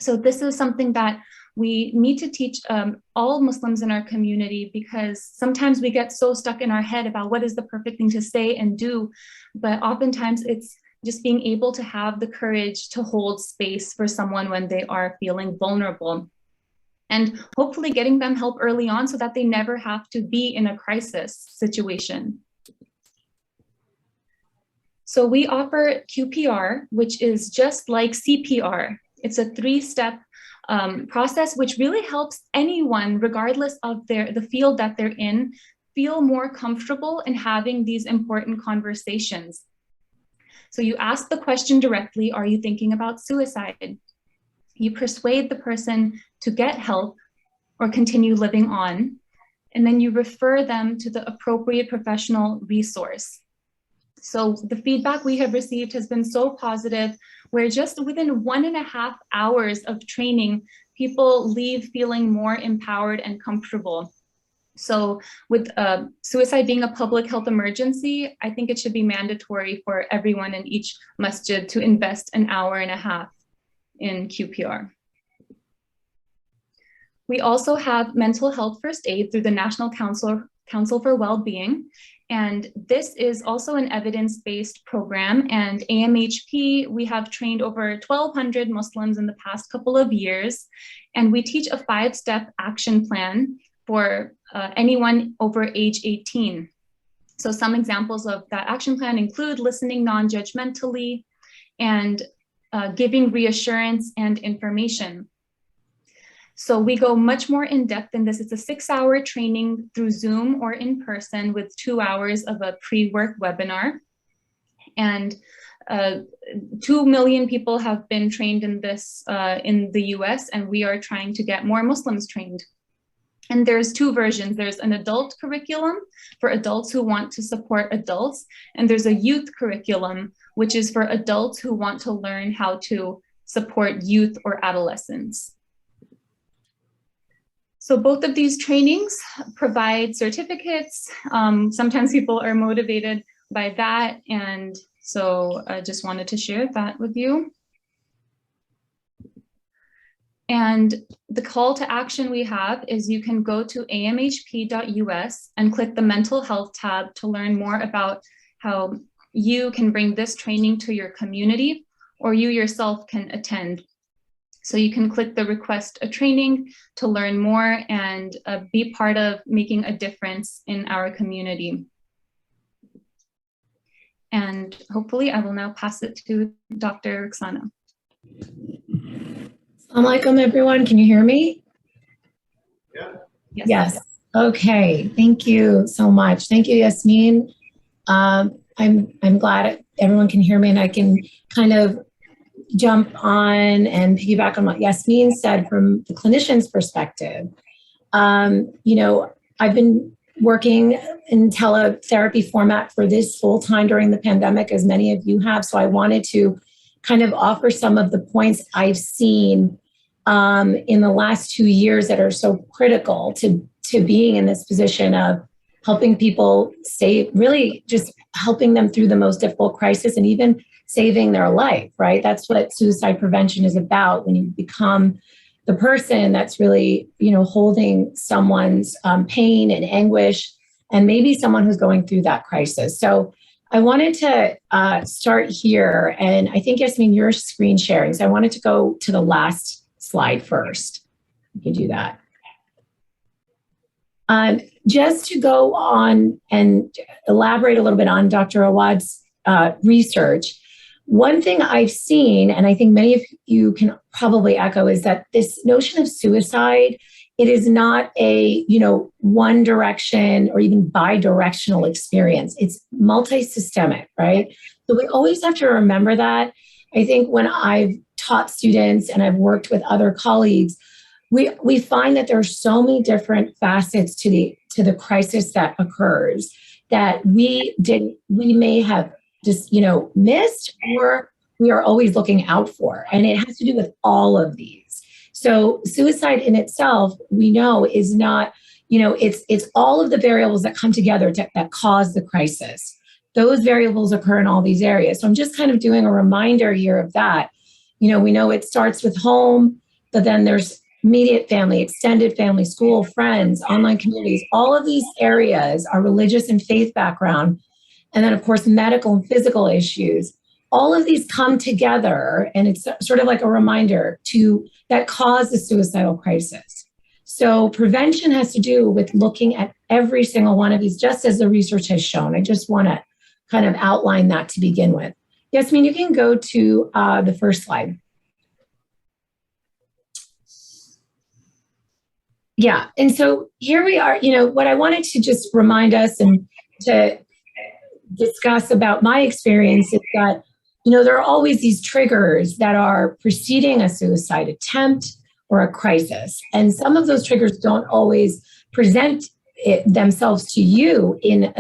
So this is something that we need to teach all Muslims in our community, because sometimes we get so stuck in our head about what is the perfect thing to say and do, but oftentimes it's just being able to have the courage to hold space for someone when they are feeling vulnerable. And hopefully getting them help early on so that they never have to be in a crisis situation. So we offer QPR, which is just like CPR. It's a 3-step process, which really helps anyone, regardless of the field that they're in, feel more comfortable in having these important conversations. So you ask the question directly, are you thinking about suicide? You persuade the person to get help or continue living on, and then you refer them to the appropriate professional resource. So the feedback we have received has been so positive, where just within 1.5 hours of training, people leave feeling more empowered and comfortable. So with suicide being a public health emergency, I think it should be mandatory for everyone in each masjid to invest 1.5 hours in QPR. We also have mental health first aid through the National Council for Wellbeing. And this is also an evidence-based program. And AMHP, we have trained over 1,200 Muslims in the past couple of years. And we teach a 5-step action plan for anyone over age 18. So some examples of that action plan include listening non-judgmentally and giving reassurance and information. So we go much more in depth in this. It's a 6-hour training through Zoom or in person with 2 hours of a pre-work webinar. And 2 million people have been trained in this in the US, and we are trying to get more Muslims trained. And there's 2 versions. There's an adult curriculum for adults who want to support adults, and there's a youth curriculum, which is for adults who want to learn how to support youth or adolescents. So both of these trainings provide certificates. Sometimes people are motivated by that, and so I just wanted to share that with you. And the call to action we have is you can go to amhp.us and click the mental health tab to learn more about how you can bring this training to your community, or you yourself can attend. So you can click the request a training to learn more and be part of making a difference in our community. And hopefully I will now pass it to Dr. Rukhsana. Assalamu alaikum, everyone. Can you hear me? Yeah. Yes. Okay. Thank you so much. Thank you, Yasmeen. I'm glad everyone can hear me, and I can kind of jump on and piggyback on what Yasmeen said from the clinician's perspective. You know, I've been working in teletherapy format for this full time during the pandemic, as many of you have. So I wanted to kind of offer some of the points I've seen in the last 2 years that are so critical to being in this position of helping people stay, really just helping them through the most difficult crisis and even saving their life, right? That's what suicide prevention is about, when you become the person that's really, you know, holding someone's pain and anguish, and maybe someone who's going through that crisis. So I wanted to start here, and I think, Yasmeen, you're screen sharing. So I wanted to go to the last slide first. You can do that. Just to go on and elaborate a little bit on Dr. Awaad's research, one thing I've seen, and I think many of you can probably echo, is that this notion of suicide, it is not a, you know, one direction or even bi-directional experience. It's multi-systemic, right? So we always have to remember that. I think when I've taught students and I've worked with other colleagues, we find that there are so many different facets to the crisis that occurs that we may have just, you know, missed, or we are always looking out for. And it has to do with all of these. So suicide in itself, we know, is not, you know, it's all of the variables that come together that cause the crisis. Those variables occur in all these areas. So I'm just kind of doing a reminder here of that. You know, we know it starts with home, but then there's immediate family, extended family, school, friends, online communities. All of these areas are religious and faith background. And then, of course, medical and physical issues. All of these come together, and it's sort of like a reminder that cause the suicidal crisis. So prevention has to do with looking at every single one of these, just as the research has shown. I just want to kind of outline that to begin with. Yasmeen, you can go to the first slide. Yeah, and so here we are. You know, what I wanted to just remind us and to discuss about my experience is that, you know, there are always these triggers that are preceding a suicide attempt or a crisis. And some of those triggers don't always present themselves to you in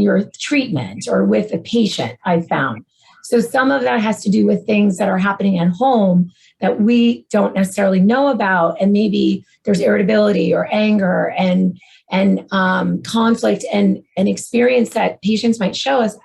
your treatment or with a patient, I've found. So some of that has to do with things that are happening at home that we don't necessarily know about. And maybe there's irritability or anger and conflict and an experience that patients might show us,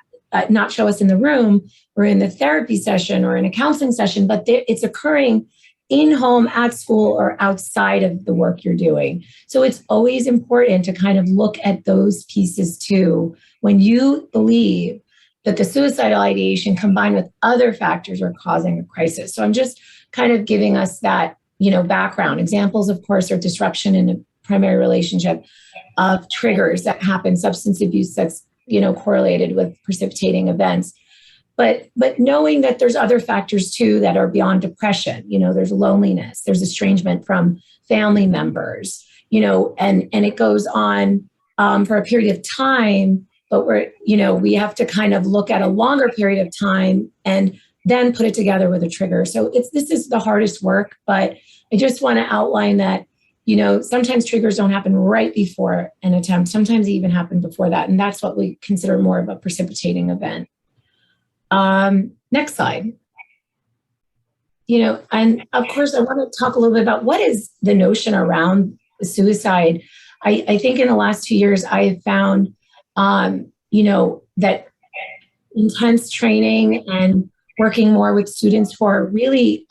not show us in the room or in the therapy session or in a counseling session, but it's occurring in home, at school, or outside of the work you're doing. So it's always important to kind of look at those pieces too when you believe that the suicidal ideation combined with other factors are causing a crisis. So I'm just kind of giving us that, background. Examples, of course, are disruption in a primary relationship, of triggers that happen, substance abuse that's, correlated with precipitating events. But knowing that there's other factors too that are beyond depression, there's loneliness, there's estrangement from family members, and it goes on for a period of time, but we have to kind of look at a longer period of time and then put it together with a trigger. So this is the hardest work, but I just want to outline that, sometimes triggers don't happen right before an attempt. Sometimes they even happen before that. And that's what we consider more of a precipitating event. Next slide. And of course, I want to talk a little bit about what is the notion around suicide. I think in the last 2 years, I have found, that intense training and working more with students who are really,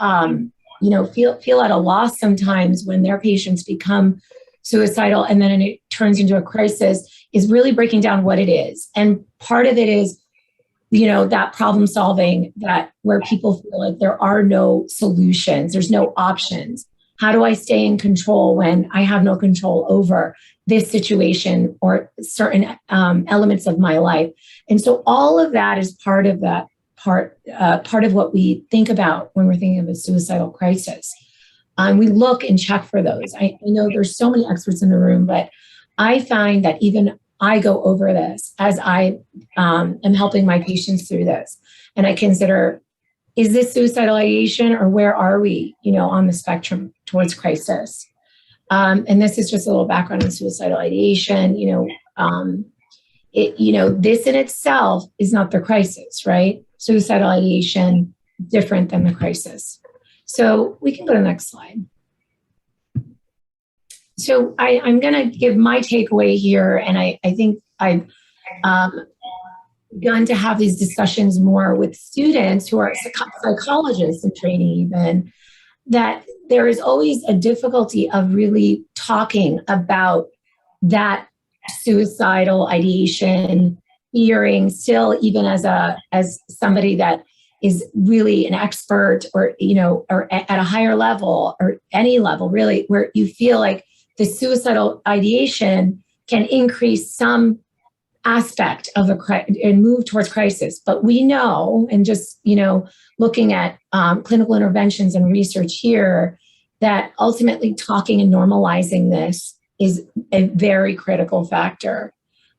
feel at a loss sometimes when their patients become suicidal and then it turns into a crisis, is really breaking down what it is. And part of it is, that problem solving, that where people feel like there are no solutions, there's no options. How do I stay in control when I have no control over this situation or certain elements of my life? And so all of that is part of that part of what we think about when we're thinking of a suicidal crisis. We look and check for those. I know there's so many experts in the room, but I find that even I go over this as I am helping my patients through this. And I consider, is this suicidal ideation or where are we, on the spectrum towards crisis? And this is just a little background on suicidal ideation. This in itself is not the crisis, right? Suicidal ideation, different than the crisis. So we can go to the next slide. So I'm going to give my takeaway here, and I think I've begun to have these discussions more with students who are psychologists in training even, that there is always a difficulty of really talking about that suicidal ideation, fearing, still even as somebody that is really an expert or at a higher level or any level really, where you feel like the suicidal ideation can increase some aspect of and move towards crisis. But we know, and just, looking at clinical interventions and research here, that ultimately talking and normalizing this is a very critical factor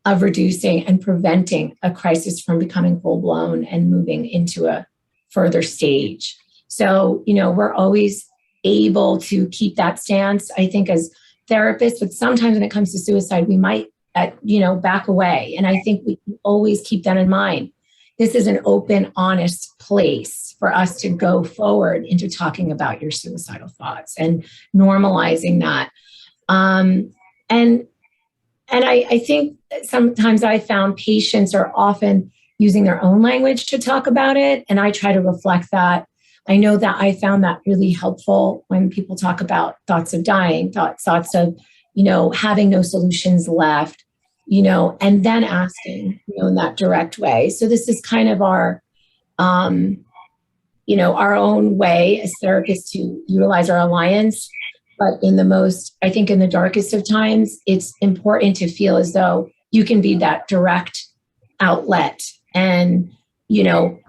of reducing and preventing a crisis from becoming full-blown and moving into a further stage. So, we're always able to keep that stance, I think, as therapists, but sometimes when it comes to suicide, we might, back away. And I think we can always keep that in mind. This is an open, honest place for us to go forward into talking about your suicidal thoughts and normalizing that. And I think sometimes I found patients are often using their own language to talk about it, and I try to reflect that. I know that I found that really helpful when people talk about thoughts of dying, thoughts of, having no solutions left, and then asking, in that direct way. So this is kind of our own way as therapists to utilize our alliance. But in the darkest of times, it's important to feel as though you can be that direct outlet. And,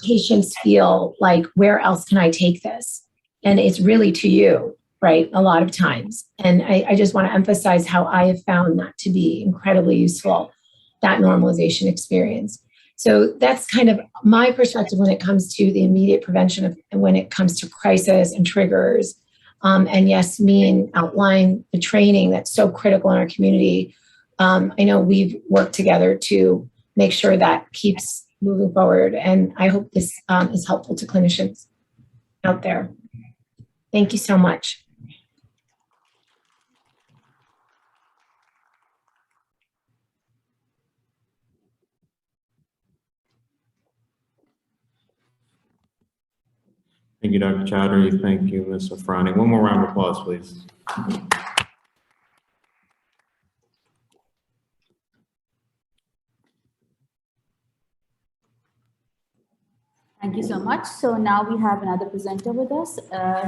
patients feel like, where else can I take this? And it's really to you, right? A lot of times. And I just want to emphasize how I have found that to be incredibly useful, that normalization experience. So that's kind of my perspective when it comes to the immediate prevention of, and when it comes to crisis and triggers. And Yasmeen outlined the training that's so critical in our community. I know we've worked together to make sure that keeps moving forward. And I hope this is helpful to clinicians out there. Thank you so much. Thank you, Dr. Chaudhry. Thank you, Ms. Irfani. One more round of applause, please. Thank you so much. So now we have another presenter with us.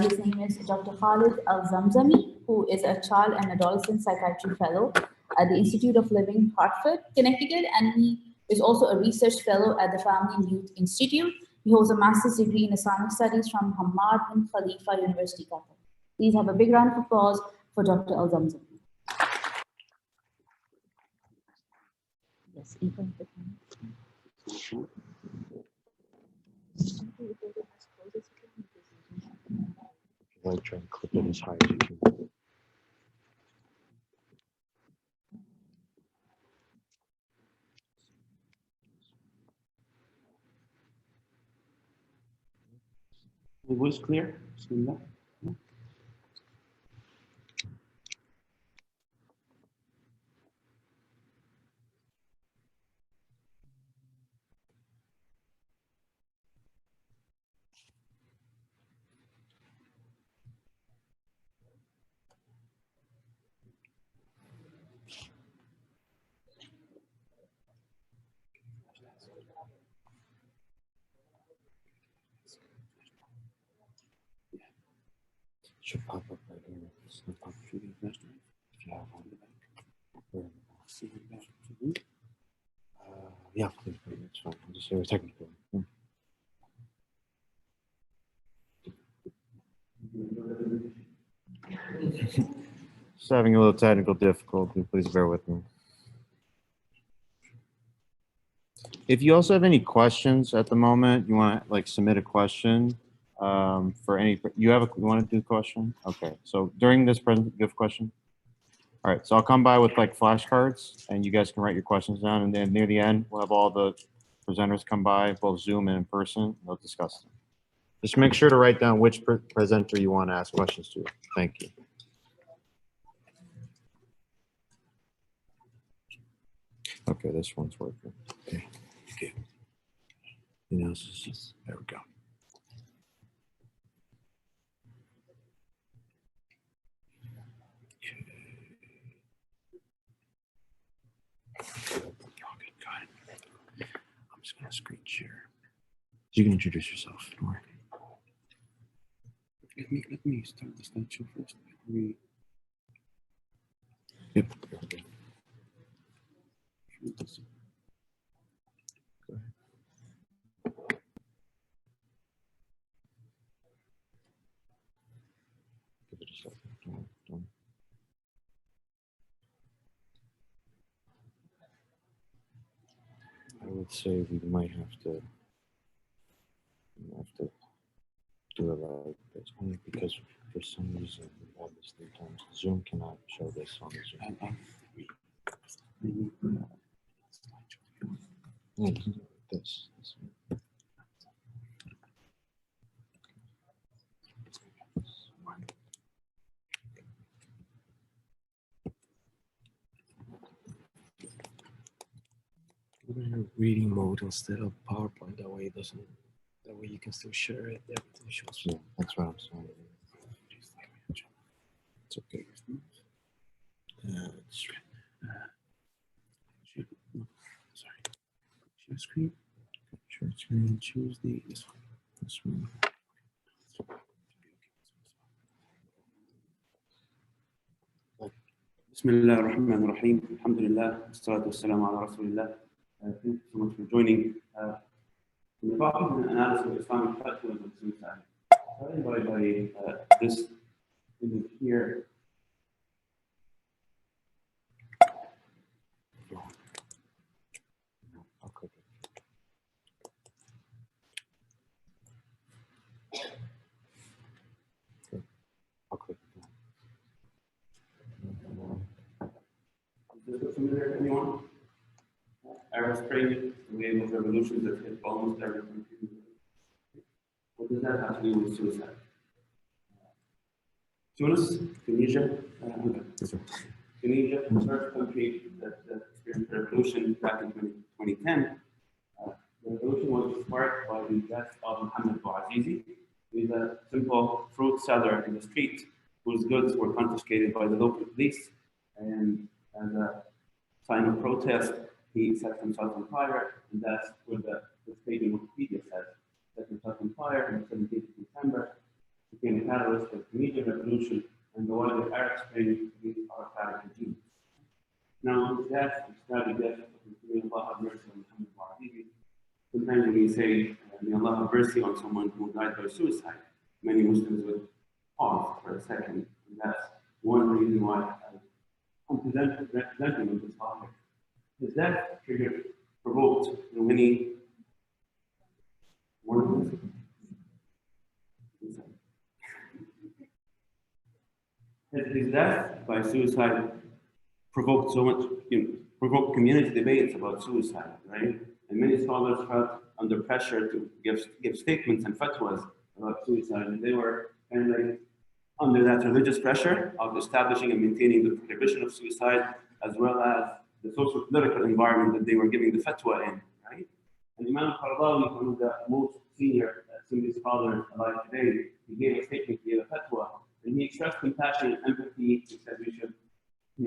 His name is Dr. Khalid El-Zamzamy, who is a child and adolescent psychiatry fellow at the Institute of Living, Hartford, Connecticut, and he is also a research fellow at the Family and Youth Institute. He holds a master's degree in Islamic studies from Hamad bin Khalifa University, Qatar. Please have a big round of applause for Dr. El-Zamzamy. Yes, I'll try and clip it as high as you can. The voice clear? Bismillah. Should pop up right here. It's not pop through the investor. If you have one in the back. Or see it back. Yeah, please, it's fine. I'll just say we're technical. Just having a little technical difficulty. Please bear with me. If you also have any questions at the moment, you want to like submit a question. For any, you want to do a question? Okay, so during this presentation, you have a question? All right, so I'll come by with like flashcards and you guys can write your questions down, and then near the end, we'll have all the presenters come by, both Zoom and in person, they'll discuss them. Just make sure to write down which presenter you want to ask questions to. Thank you. Okay, this one's working. Okay, okay. You know, there we go. I'm just gonna screen share. You can introduce yourself. Don't worry. Let me start the slideshow first. Yep. Go ahead. Give it a second. Don't. I would say we might have to do it like this, only because for some reason we have this 3 times. Zoom cannot show this on the Zoom. Yeah, you can do this. Reading mode instead of PowerPoint. That way it doesn't. That way you can still share it. Everything shows. Yeah, that's what I'm saying. It's okay. Sorry. Share screen. Share screen. Choose this one. This one. Bismillah ar-Rahman ar-Rahim. Alhamdulillah. Wassalatu wassalamu ala Rasulillah. Thank you so much for joining. The topic is an analysis of Islamic fatwas of suicide. Starting by this image here. Okay. Okay. Does this look familiar to anyone? Arab Spring, the wave of revolutions that hit almost every country. What does that have to do with suicide? Tunis, Tunisia, Tunisia, the first country that experienced a revolution back in 2010. The revolution was sparked by the death of Mohammed Bouazizi, He's a simple fruit seller in the street whose goods were confiscated by the local police. And as a sign of protest, he set himself on fire, and that's what the page in Wikipedia says. Set himself on fire on the 17th of December, became a catalyst of the Tunisian revolution and the wider Arab Spring against autocratic regimes. Now, his death, his tragic death, may Allah have mercy on Muhammad Wa'adibi. Sometimes when we say, may Allah have mercy on someone who died by suicide, many Muslims would pause for a second. And that's one reason why I'm presenting on this topic. His death provoked many warnings. His death by suicide provoked so much, provoked community debates about suicide, right? And many scholars felt under pressure to give statements and fatwas about suicide, and they were kind of like under that religious pressure of establishing and maintaining the prohibition of suicide, as well as the social political environment that they were giving the fatwa in, right? And Imam al-Qaradawi, one of the most senior Sunni scholars alive today, he gave a statement, he gave a fatwa, and he expressed compassion and empathy. He said we should,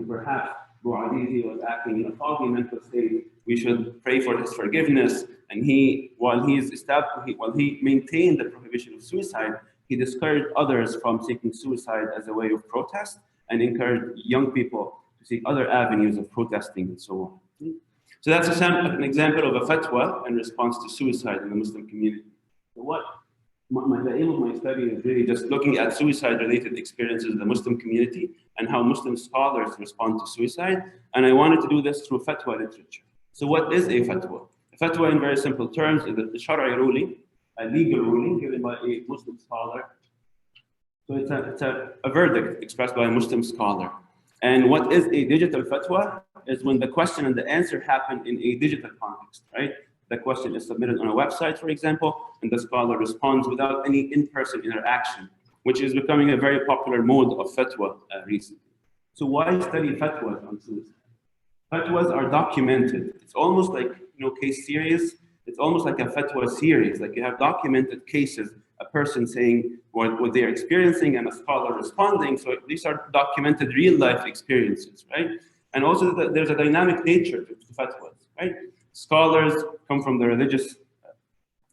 perhaps Bu'adizi was acting in a foggy mental state. We should pray for his forgiveness. And while he maintained the prohibition of suicide, he discouraged others from seeking suicide as a way of protest and encouraged young people to seek other avenues of protesting and so on. So that's an example of a fatwa in response to suicide in the Muslim community. So the aim of my study is really just looking at suicide-related experiences in the Muslim community and how Muslim scholars respond to suicide. And I wanted to do this through fatwa literature. So what is a fatwa? A fatwa, in very simple terms, is a Shar'i ruling, a legal ruling given by a Muslim scholar. So it's a verdict expressed by a Muslim scholar. And what is a digital fatwa is when the question and the answer happen in a digital context, right? The question is submitted on a website, for example, and the scholar responds without any in-person interaction, which is becoming a very popular mode of fatwa recently. So why study fatwas on suicide? Fatwas are documented. It's almost like case series. It's almost like a fatwa series. Like you have documented cases, a person saying what they're experiencing and a scholar responding. So these are documented real-life experiences, right? And also there's a dynamic nature to fatwas, right? Scholars come from the religious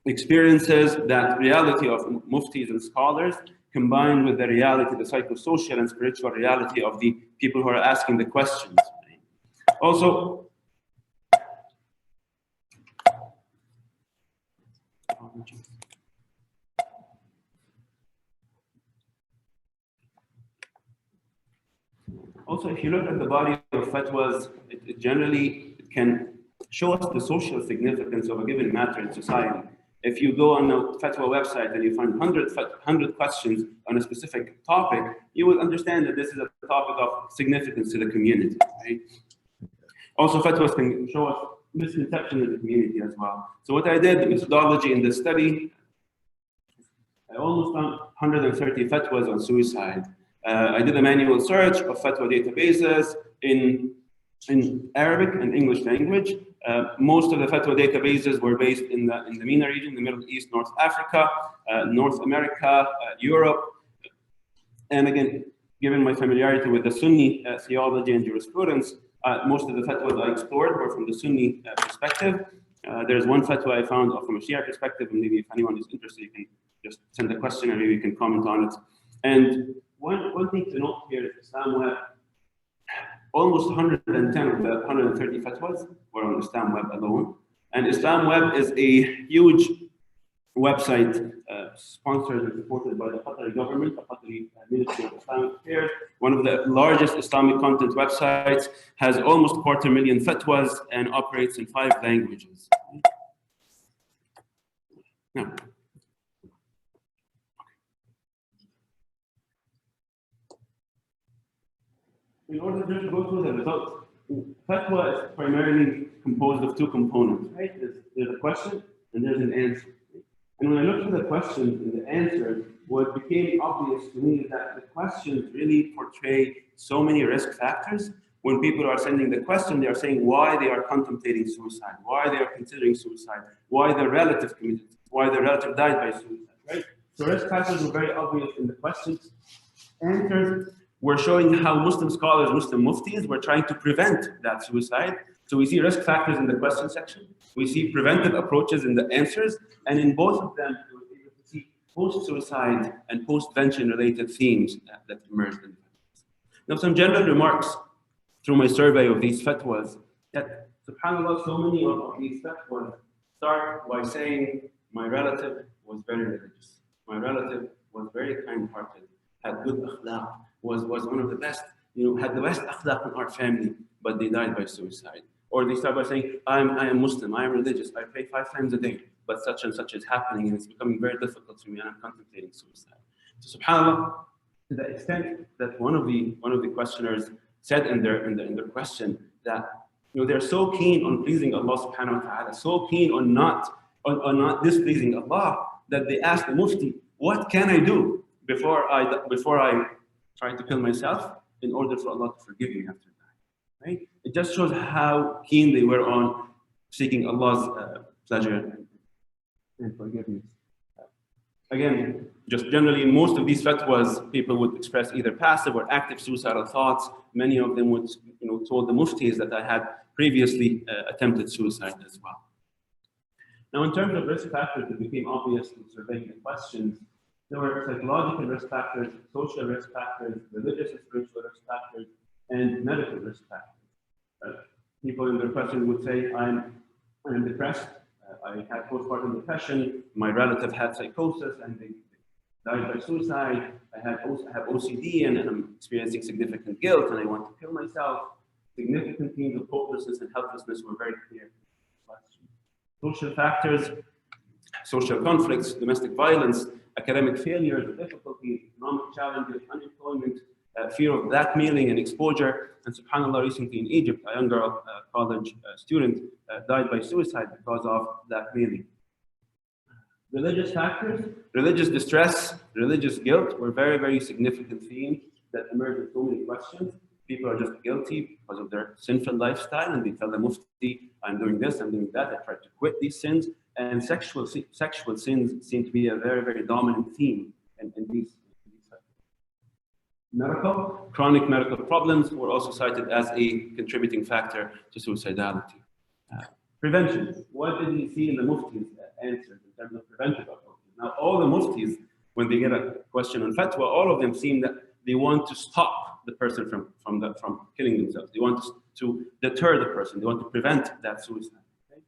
experiences, that reality of muftis and scholars, combined with the reality, the psychosocial and spiritual reality of the people who are asking the questions. Also, if you look at the body of fatwas, it generally can show us the social significance of a given matter in society. If you go on a fatwa website and you find 100 questions on a specific topic, you will understand that this is a topic of significance to the community, right? Also, fatwas can show us misconception in the community as well. So what I did, the methodology in this study, I almost found 130 fatwas on suicide. I did a manual search of fatwa databases in Arabic and English language. Most of the fatwa databases were based in the MENA region, the Middle East, North Africa, North America, Europe. And again, given my familiarity with the Sunni theology and jurisprudence, most of the fatwas I explored were from the Sunni perspective. There's one fatwa I found from a Shia perspective, and maybe if anyone is interested, you can just send a question and maybe you can comment on it. And one thing to note here is Islam Web. Almost 110 of the 130 fatwas were on Islam Web alone. And Islam Web is a huge website sponsored and supported by the Qatari government, the Qatari Ministry of Islamic Affairs. One of the largest Islamic content websites, has almost 250,000 fatwas and operates in 5 languages. Now, in order to go through the results, fatwa is primarily composed of 2 components, right? There's a question and there's an answer. And when I looked at the questions and the answers, what became obvious to me is that the questions really portray so many risk factors. When people are sending the question, they are saying why they are contemplating suicide, why they are considering suicide, why their relative committed, why their relative died by suicide, right? So risk factors were very obvious in the questions. Answers were showing how Muslim scholars, Muslim muftis were trying to prevent that suicide. So we see risk factors in the question section. We see preventive approaches in the answers. And in both of them, we were able to see post-suicide and post-vention related themes that emerged in the fatwas. Now, some general remarks through my survey of these fatwas, that subhanAllah, so many of these fatwas start by saying, my relative was very religious. My relative was very kind-hearted, had good akhlaq, was one of the best, had the best akhlaq in our family, but they died by suicide. Or they start by saying, I am Muslim, I am religious, I pray 5 times a day, but such and such is happening and it's becoming very difficult for me and I'm contemplating suicide. So subhanAllah, to the extent that one of the questioners said in their question that they're so keen on pleasing Allah subhanahu wa ta'ala, so keen on not displeasing Allah, that they asked the Mufti, what can I do before I try to kill myself in order for Allah to forgive me after that? Right? It just shows how keen they were on seeking Allah's pleasure and forgiveness. Again, just generally, in most of these fatwas, people would express either passive or active suicidal thoughts. Many of them would, told the muftis that I had previously attempted suicide as well. Now, in terms of risk factors that became obvious in surveying the questions, there were psychological risk factors, social risk factors, religious and spiritual risk factors, and medical risk factors. People in their questions would say, I'm depressed, I had postpartum depression, my relative had psychosis and they died by suicide, I have OCD and I'm experiencing significant guilt and I want to kill myself. Significant themes of hopelessness and helplessness were very clear. Social factors, social conflicts, domestic violence, academic failure, difficulties, economic challenges, unemployment, fear of blackmailing and exposure. And subhanAllah, recently in Egypt, a young girl, college student, died by suicide because of blackmailing. Religious factors, religious distress, religious guilt were very, very significant themes that emerged in so many questions. People are just guilty because of their sinful lifestyle, and they tell the Mufti, I'm doing this, I'm doing that. I try to quit these sins. And sexual sins seem to be a very, very dominant theme in these factors. Chronic medical problems were also cited as a contributing factor to suicidality. Prevention. What did we see in the Mufti's answers in terms of preventive approaches? Now, all the Muftis, when they get a question on fatwa, all of them seem that they want to stop the person from killing themselves. They want to deter the person. They want to prevent that suicide. Okay?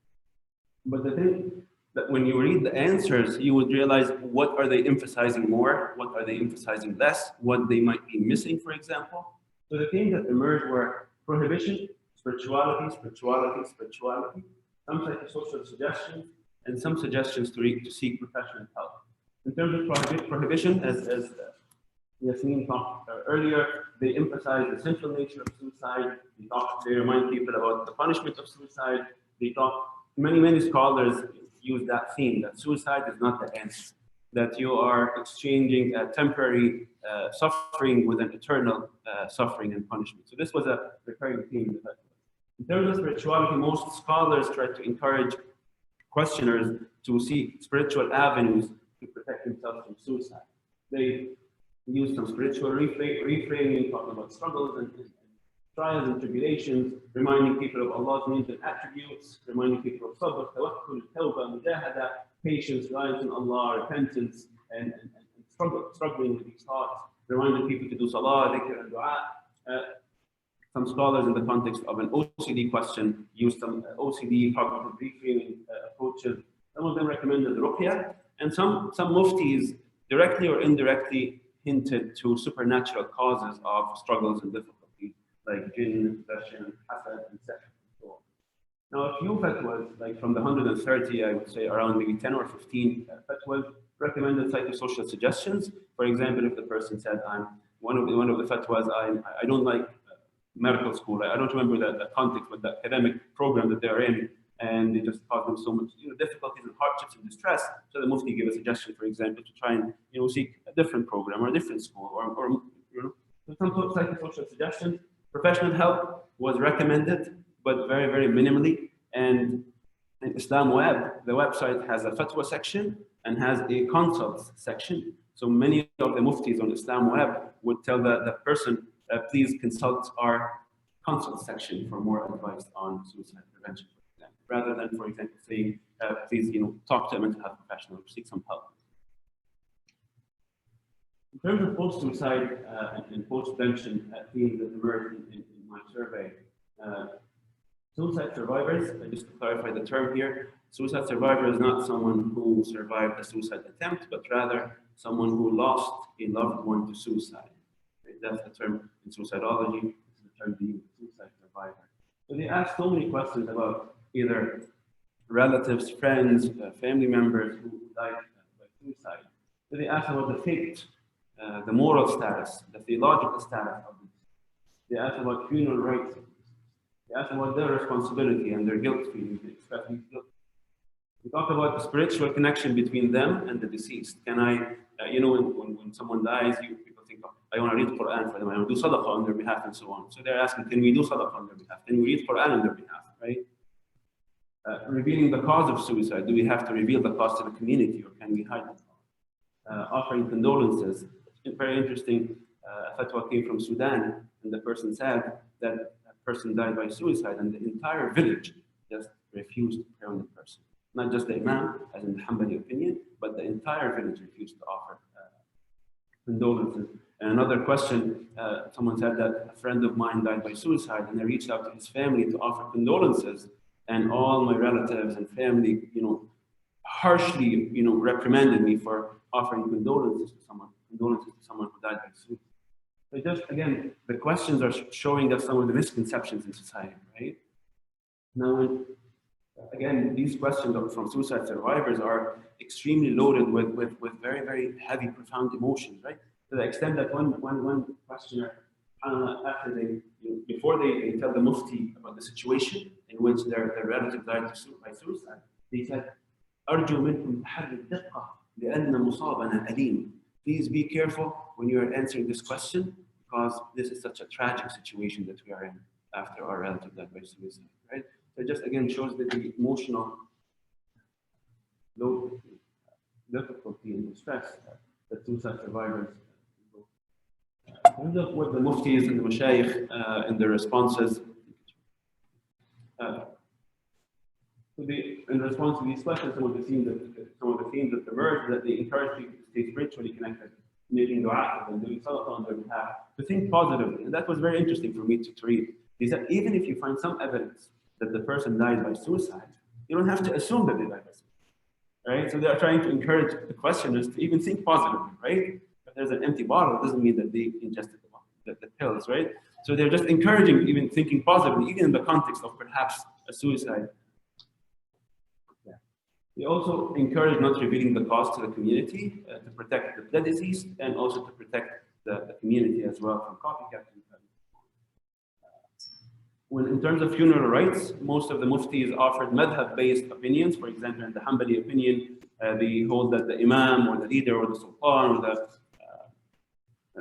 But the thing that when you read the answers, you would realize what are they emphasizing more, what are they emphasizing less, what they might be missing, for example. So the things that emerged were prohibition, spirituality, some psychosocial suggestions, and some suggestions to seek professional help. In terms of prohibition, as Yasmeen talked earlier, they emphasize the sinful nature of suicide. They remind people about the punishment of suicide. Many scholars use that theme, that suicide is not the end, that you are exchanging a temporary suffering with an eternal suffering and punishment. So this was a recurring theme. In terms of spirituality, most scholars try to encourage questioners to seek spiritual avenues to protect themselves from suicide. They use some spiritual reframing, talking about struggles and trials and tribulations, reminding people of Allah's names and attributes, reminding people of sabr, tawakkul, tawbah, mujahada, patience, reliance on Allah, repentance, and struggling with these thoughts, reminding people to do salah, dhikr, and dua. Some scholars in the context of an OCD question use some OCD cognitive reframing approaches. Some of them recommended ruqya, and some muftis directly or indirectly hinted to supernatural causes of struggles and difficulties, like jinn, possession, hasad, and sex, and so on. Now, a few fatwas, like from the 130, I would say around maybe 10 or 15 fatwas, recommended psychosocial suggestions. For example, if the person said, one of the fatwas, I don't like medical school. I don't remember the context, but the academic program that they're in, and they just cause them so much difficulties and hardships and distress. So the Mufti gave a suggestion, for example, to try and seek a different program or a different school, or some sort of psychosocial suggestions. Professional help was recommended, but very, very minimally. And Islam Web, the website, has a fatwa section, and has a consults section. So many of the muftis on Islam Web would tell the person, please consult our consult section for more advice on suicide prevention, for example, rather than, for example, saying, please, talk to a mental health professional or seek some help. In terms of post-suicide and post-prevention themes that emerged in my survey, suicide survivors, just to clarify the term here, suicide survivor is not someone who survived a suicide attempt, but rather someone who lost a loved one to suicide. Okay, that's the term in suicidology. This is the term being suicide survivor. So they ask so many questions about either relatives, friends, family members who died by suicide. So they ask about the fate, the moral status, the theological status of this. They ask about funeral rites. They ask about their responsibility and their guilt feelings. They express these guilt. We talk about the spiritual connection between them and the deceased. Can I, when someone dies, people think, oh, I want to read Quran for them, I want to do sadaqah on their behalf and so on. So they're asking, can we do sadaqah on their behalf? Can we read Quran on their behalf, right? Revealing the cause of suicide. Do we have to reveal the cause to the community or can we hide the cause? Offering condolences. It's very interesting. A fatwa came from Sudan and the person said that a person died by suicide and the entire village just refused to pray on the person. Not just the Imam, as in the Hanbali opinion, but the entire village refused to offer condolences. And another question, someone said that a friend of mine died by suicide and I reached out to his family to offer condolences and all my relatives and family, harshly, reprimanded me for offering condolences to someone who died by suicide. So just, again, the questions are showing us some of the misconceptions in society, right? Now, again, these questions from suicide survivors are extremely loaded with very, very heavy, profound emotions, right? To the extent that one questioner, after before they tell the mufti about the situation in which their relative died by suicide, they said, أرجو منكم تحري الدقة لأن مصابنا أليم. Please be careful when you are answering this question because this is such a tragic situation that we are in after our relative died by suicide, right? So it just again shows that the emotional load, difficulty and distress that suicide survivors go. In terms of what the muftis and the mashayikh in their responses, in response to these questions, some of the themes that emerged that they encourage people to stay spiritually connected, making dua and doing sadaqah on their behalf, to think positively. And that was very interesting for me to read. Is that even if you find some evidence that the person died by suicide, you don't have to assume that they died by suicide, right? So they are trying to encourage the questioners to even think positively, right? If there's an empty bottle, it doesn't mean that they ingested the pills, right? So they're just encouraging even thinking positively, even in the context of perhaps a suicide. They also encourage not revealing the cause to the community to protect the deceased and also to protect the community as well from copycat. When in terms of funeral rites, most of the muftis offered madhab-based opinions. For example, in the Hanbali opinion, they hold that the imam or the leader or the sultan or the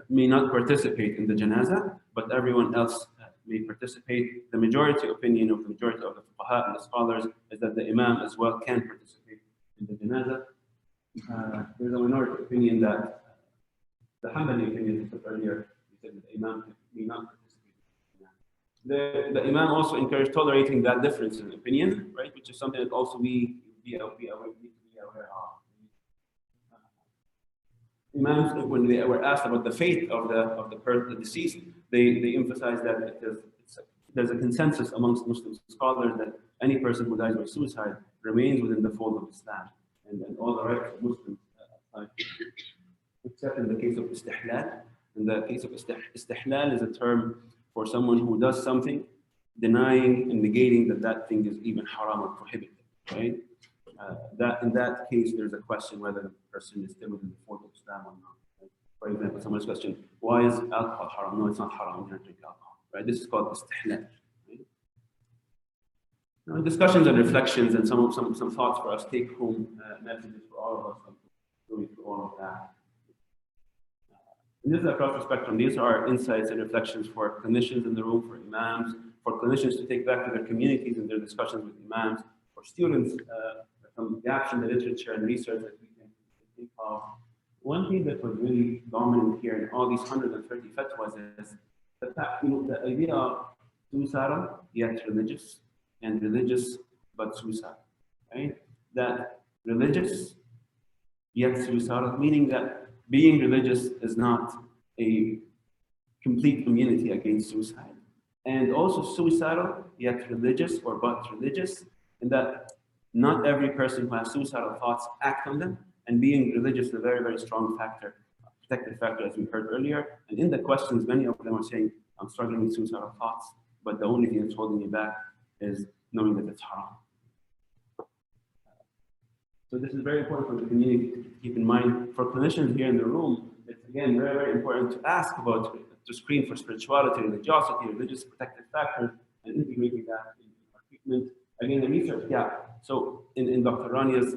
may not participate in the janazah, but everyone else may participate. The majority opinion of the majority of the fuqaha and the scholars is that the imam as well can participate in the janazah. There's a minority opinion that the Hanbali opinion I said earlier, we said that the imam may not participate. The imam also encouraged tolerating that difference in opinion, right? Which is something that also we need to be aware of. Imams, when they were asked about the fate of the deceased, they emphasized that there's a consensus amongst Muslim scholars that any person who dies by suicide remains within the fold of Islam and all the rights of Muslims apply, except in the case of istihlal. In the case of istihlal is a term for someone who does something, denying and negating that thing is even haram or prohibited, right? That in that case, there's a question whether the person is still within the fold of Islam or not. Right? For example, someone's question, why is alcohol haram? No, it's not haram. You don't drink alcohol, right? This is called istihlal. Right? Now, discussions and reflections and some thoughts for us, take-home messages for all of us going through all of that. And this is across the spectrum. These are insights and reflections for clinicians in the room, for imams, for clinicians to take back to their communities and their discussions with imams, for students, some gaps in the literature and research that we can think of one thing that was really dominant here in all these 130 fatwas is the fact, the idea of suicidal yet religious, and religious but suicidal, right? That religious yet suicidal, meaning that being religious is not a complete immunity against suicide. And also suicidal yet religious or but religious, in that not every person who has suicidal thoughts act on them, and being religious is a very, very strong factor, protective factor, as we heard earlier. And in the questions, many of them are saying, I'm struggling with suicidal thoughts, but the only thing that's holding me back is knowing that it's haram. So this is very important for the community to keep in mind. For clinicians here in the room, it's again very, very important to ask about, to screen for spirituality, religiosity, religious protective factors, and integrating that in our treatment. Again, the research, yeah. So in Dr. Rania's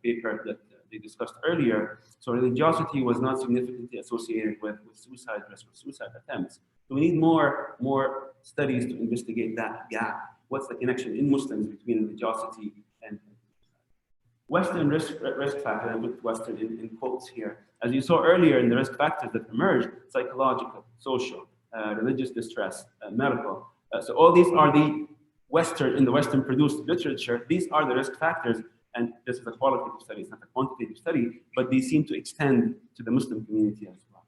paper that they discussed earlier, so religiosity was not significantly associated with suicide risk or suicide attempts. So we need more studies to investigate that gap. What's the connection in Muslims between religiosity and Western risk factor, and I put Western in quotes here. As you saw earlier in the risk factors that emerged, psychological, social, religious distress, medical. So all these are the in the Western produced literature, these are the risk factors, and this is a qualitative study, it's not a quantitative study, but they seem to extend to the Muslim community as well.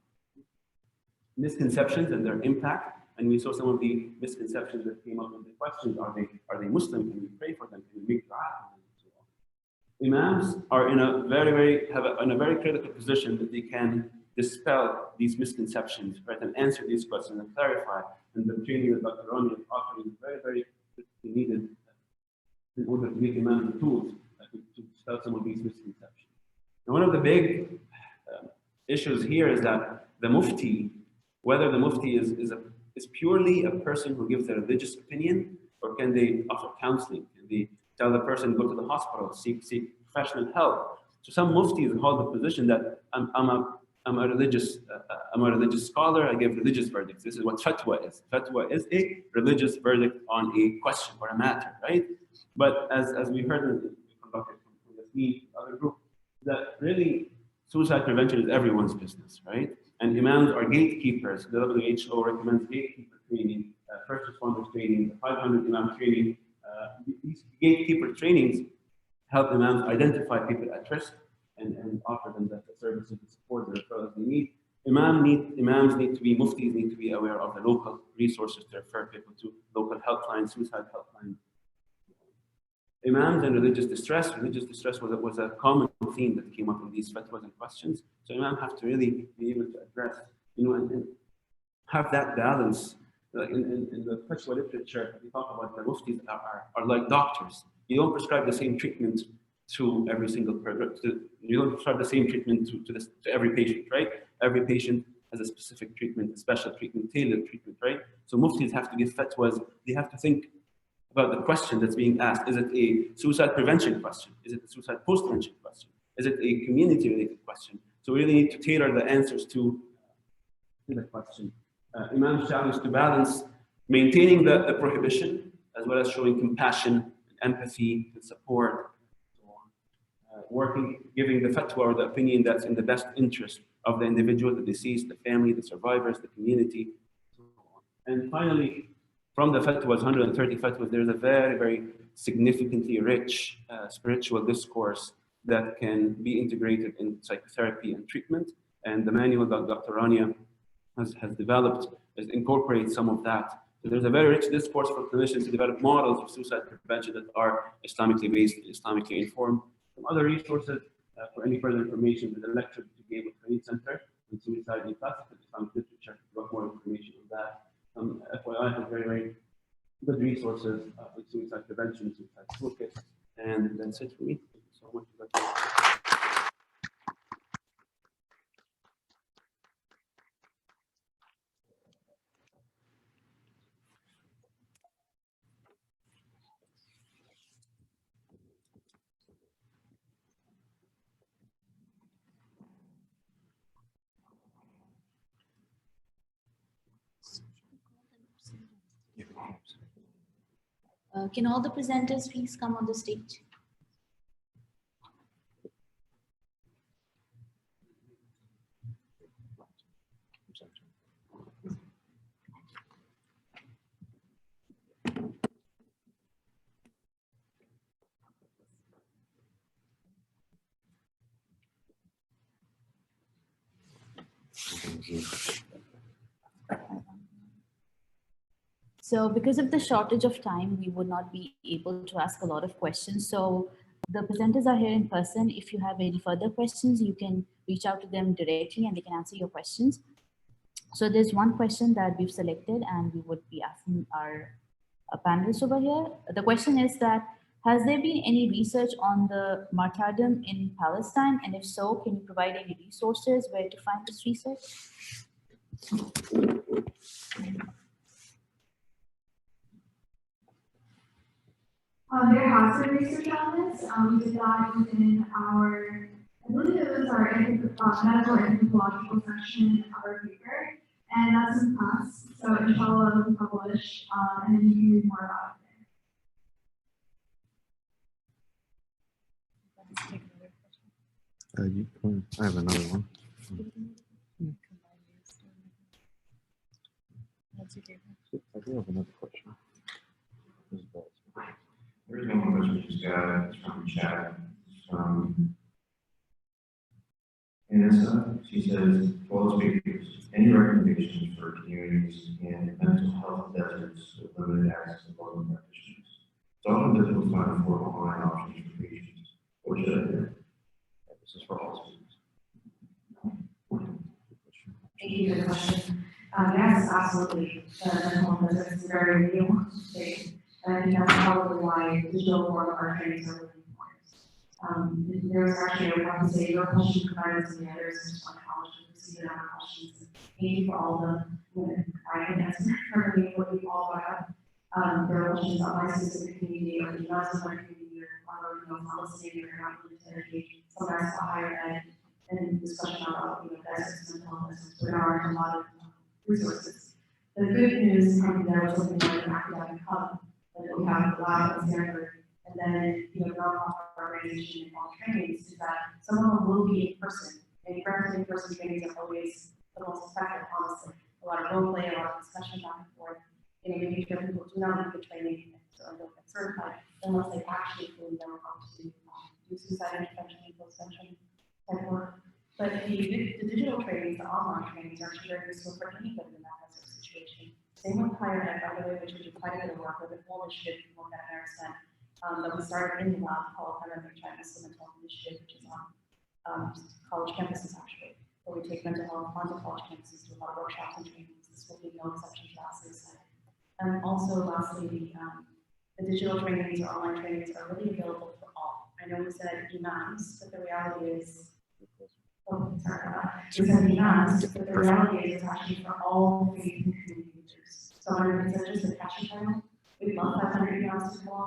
Misconceptions and their impact, and we saw some of the misconceptions that came up in the questions. Are they Muslim? Can we pray for them? Can we make dua for them? Imams are in a very critical position that they can dispel these misconceptions, right, and answer these questions and clarify. And the training that Dr. Rania is offering is very, very needed in order to give Imams the tools to dispel some of these misconceptions. And one of the big issues here is that the Mufti, whether the Mufti is purely a person who gives a religious opinion, or can they offer counseling? Can they tell the person, go to the hospital, seek professional help? So some muftis hold the position that I'm a religious scholar, I give religious verdicts. This is what fatwa is. Fatwa is a religious verdict on a question or a matter, right? But as we heard from Dr. Yasmeen, other group, that really suicide prevention is everyone's business, right? And imams are gatekeepers. The WHO recommends gatekeeper training, first responders training, the 500 imam training. These gatekeeper trainings help imams identify people at risk and offer them the services and support the referrals they need. Imams need to be, muftis need to be aware of the local resources to refer people to, local helplines, suicide helplines. Imams and religious distress. Religious distress was a common theme that came up in these fatwas and questions. So imams have to really be able to address, and have that balance. Like in the fatwa literature, we talk about the muftis are like doctors. You don't prescribe the same treatment to every single person. You don't prescribe the same treatment to every patient, right? Every patient has a specific treatment, a special treatment, tailored treatment, right? So muftis have to give fatwas. They have to think about the question that's being asked. Is it a suicide prevention question? Is it a suicide post-prevention question? Is it a community-related question? So we really need to tailor the answers to the question. Imam's challenge to balance maintaining the prohibition as well as showing compassion, empathy, and support, so on. Giving the fatwa or the opinion that's in the best interest of the individual, the deceased, the family, the survivors, the community, so on. And finally, from the fatwas, 130 fatwas, there's a very, very significantly rich spiritual discourse that can be integrated in psychotherapy and treatment. And the manual that Dr. Rania has developed incorporates some of that. So there's a very rich discourse for clinicians to develop models of suicide prevention that are Islamically based, Islamically informed. Some other resources for any further information is a lecture that we gave at Training Center on suicide in classical Islamic literature. If you want more information on that. FYI has very, very good resources on suicide prevention, suicide toolkits, and that's it for me. Thank you so much. Can all the presenters please come on the stage? So because of the shortage of time, we would not be able to ask a lot of questions. So the presenters are here in person. If you have any further questions, you can reach out to them directly and they can answer your questions. So there's one question that we've selected and we would be asking our panelists over here. The question is that, has there been any research on the martyrdom in Palestine? And if so, can you provide any resources where to find this research? There has been research on this. We did that within our, I believe it was our medical anthropological section of our paper, and that's in class. So inshallah, we'll publish, and then you can read more about it. I have another one. I do have another question. There's one more question we just got. It's from chat. Anissa, she says, fellow speakers, any recommendations for communities in mental health deserts with limited access to local practitioners? It's often difficult to find affordable online options for patients. What should I do? This is for all speakers. Thank you for the question. Yes, absolutely. The mental health desert is a very real thing. And I think that's probably why digital form of our trainings are really important. There's actually, I would have to say, your question provided to the others, just on college, and receiving our questions. Thank you for all the, I can answer for me what you all brought up. There are questions on my specific community, or the US of our community, or not listening, or not really to educate, sometimes to higher ed, and discussion about, deserts, mental health deserts. There are a lot of resources. The good news from there was something like an academic hub that we have Awaad and Stanford, and then nonprofit organization and all trainings, is that some of them will be in person. And granted, in-person trainings are always the most effective, honestly. A lot of role play, a lot of discussion back and forth. Making sure people do not need the training so don't get certified unless they actually fully know how to do suicide intervention and post-vention type work. But the digital trainings, the online trainings, are actually very useful for anybody in that type of situation. Same with higher ed, by the way, which we do quite a bit of work with. The whole initiative, if you look at American, that we started in the lab called China's Mental Health Initiative, which is on college campuses actually, where we take mental health onto college campuses, do a lot of workshops and trainings. This will be no exception to that suicide. And also, lastly, the digital trainings or online trainings are really available for all. I know we said Imams, but the reality is, we said Imams, but the reality is it's actually for all faith and community users. So it's not just a catchy title. We'd love 500 Imams to come on.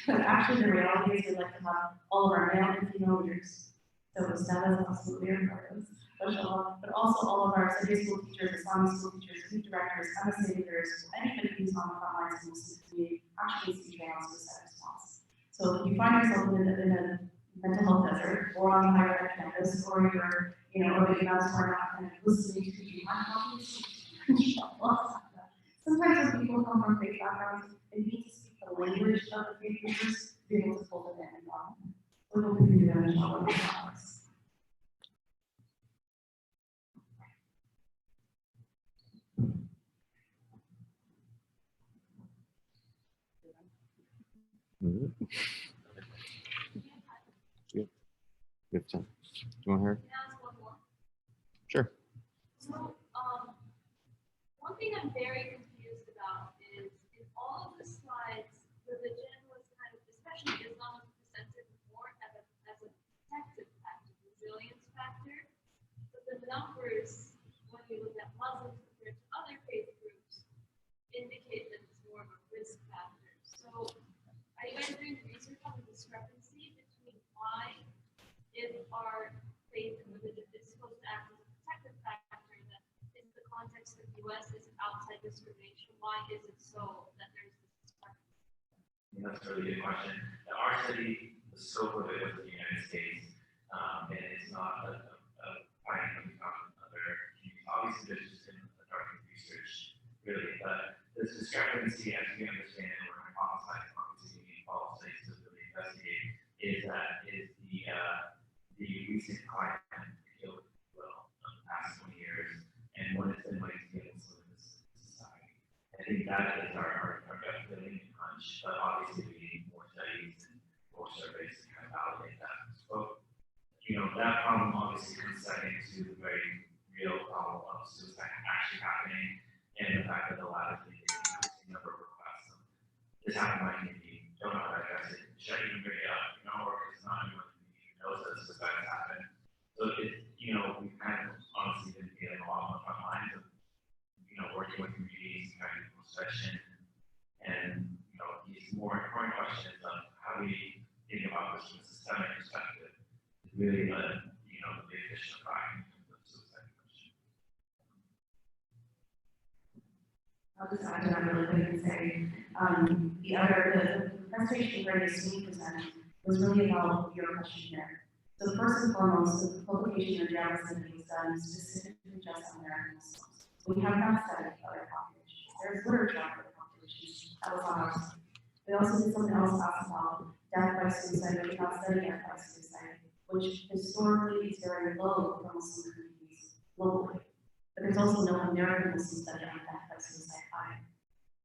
But actually, the reality is we'd like to have all of our male and female leaders. So the staff is absolutely important. But also all of our Sunday school teachers, Islamic school teachers, youth directors, MSA leaders, anybody who's on the front lines in the community actually see trained on suicide response. So if you find yourself in a mental health desert or on a higher ed campus, or you're, or the guys who are not kind of listening to you, sometimes when people come from faith backgrounds, they need to speak the language of the faith leaders to be able to pull them in. So we'll do that in inshallah. You have time. Do you want to hear? Sure. So, one thing I'm very confused about is in all of the slides, religion was kind of, especially Islam, was presented more as a protective factor, resilience factor. But the numbers, when you look at Muslims compared to other faith groups, indicate that it's more of a risk factor. So, are you guys doing research on the discrepancy between why, if our faith and religion is supposed to act as a protective factor, that in the context of the US is outside discrimination, why is it so that there's this discrepancy? That's a really good question. Now, our study, the scope of it was in the United States, and it's not a finding that we found in other communities. Obviously, there's just been a dark research, really, but this discrepancy, as we understand, we're hypothesizing, obviously, we need follow studies to really investigate, is the recent climate killed well past 20 years and what it's been like to be able to live in this society. I think that is our gut feeling and hunch, but obviously we need more studies and more surveys to kind of validate that. So, you know, that problem obviously comes second to the very real problem of suicide actually happening and the fact that the lab is making an increasing number of requests. This happened in my community, don't know how to address it, should I even bring it up, you know, or if it's not anyone in the community knows that suicide has happened. So it, you know, we kind of honestly been getting a lot on the front lines of, you know, working with communities, kind of session, and, you know, these more important questions of how we think about this from a systemic perspective is really the, you know, the big fish in the fry in terms of suicide prevention. I'll just add to that really quick and say, the presentation where Yasmeen presented was really about your question here. So first and foremost, the publication of Yale study was done specifically just on American Muslims. We have not studied other populations. There's literature on other populations. That was on ours. We also did something else about death by suicide. We did not study death by suicide, which historically is very low for Muslim communities globally. But there's also no American Muslim study on death by suicide either.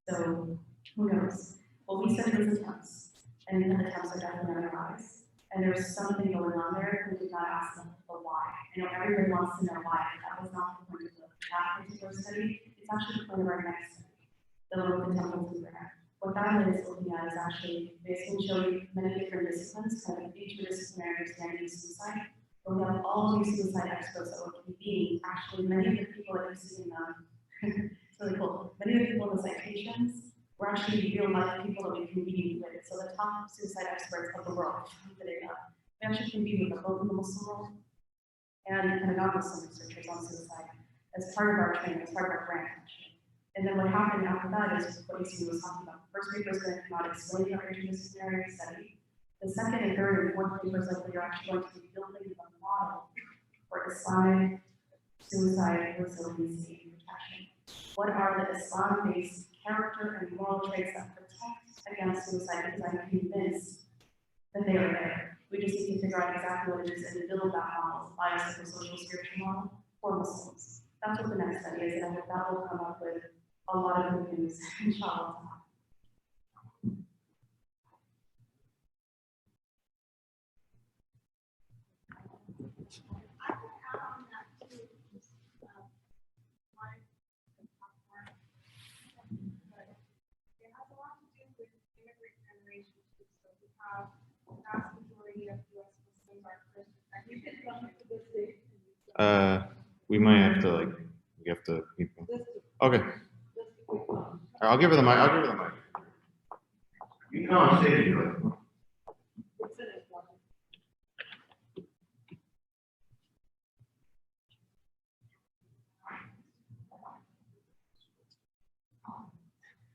So who knows? What we studied was attempts, and attempts are definitely on the rise. And there's something going on there. We did not ask them the why. I know everybody wants to know why. That was not the point of that particular study. It's actually the point of our next study, the one with the temples in there. What that is looking at is actually basically showing many different disciplines, kind of interdisciplinary understanding of suicide. But we have all of these suicide experts that were convening. Actually, many of the people that you see in them, it's really cool. Many of the people in the citations were actually real life people that we convened with. So the top suicide experts of the world, we actually convened with both in the Muslim world and non-Muslim researchers on suicide as part of our training, as part of our grant actually. And then what happened after that is what Yasmeen was talking about. The first paper is going to come out explaining our interdisciplinary study. The second and third and fourth papers likely are actually going to be building the model for Islamic suicide resiliency and protection. What are the Islam-based character and moral traits that protect against suicide? Because I'm convinced that they are there. We just need to figure out exactly what it is and build that model, biopsychosocial spiritual model for Muslims. That's what the next study is, and I hope that will come up with a lot of good news, inshallah. We might have to we have to people. Okay. I'll give her the mic. I'll give her the mic. You can on stage, do it.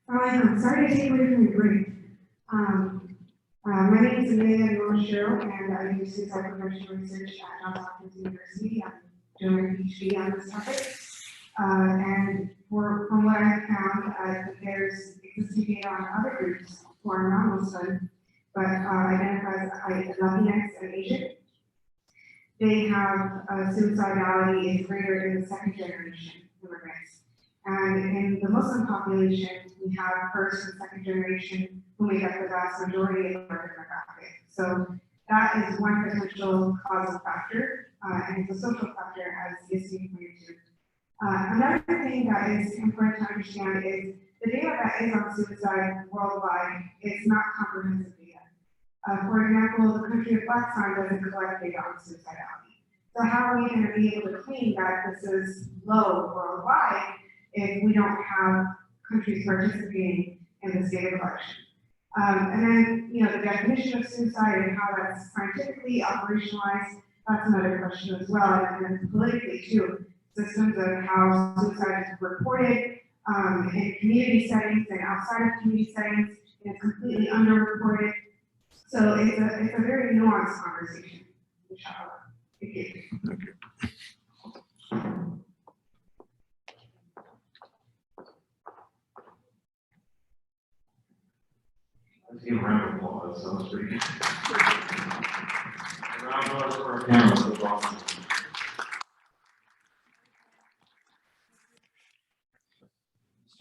I'm sorry to take away from your break. My name is Amelia Norshiro, and I do suicide prevention research at Johns Hopkins University. I'm doing a PhD on this topic. And from what I found, there's existing data on other groups who are non-Muslim, but identify as Latinx and Asian. They have suicidality is greater in the second generation immigrants. And in the Muslim population, we have first and second generation who make up the vast majority of our demographic. So that is one potential causal factor, and it's a social factor, as Yasmeen pointed to. Another thing that is important to understand is the data that is on suicide worldwide is not comprehensive data. For example, the country of Pakistan doesn't collect data on suicidality. So how are we going to be able to claim that this is low worldwide if we don't have countries participating in this data collection? And then, the definition of suicide and how that's scientifically operationalized, that's another question as well. And then politically too, systems of how suicide is reported in community settings and outside of community settings, and it's completely underreported. So it's a very nuanced conversation, inshallah. Thank you. Thank you. Let's give a round of applause. That was pretty good. A round of applause for our panelists. That was awesome.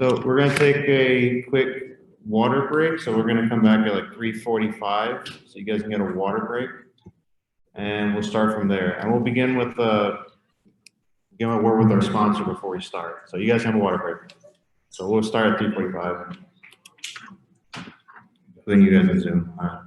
So we're gonna take a quick water break. So we're gonna come back at like 3:45, so you guys can get a water break. And we'll start from there. And we'll begin with a word with our sponsor before we start. So you guys have a water break. So we'll start at 3:45. Then you guys can Zoom. All right.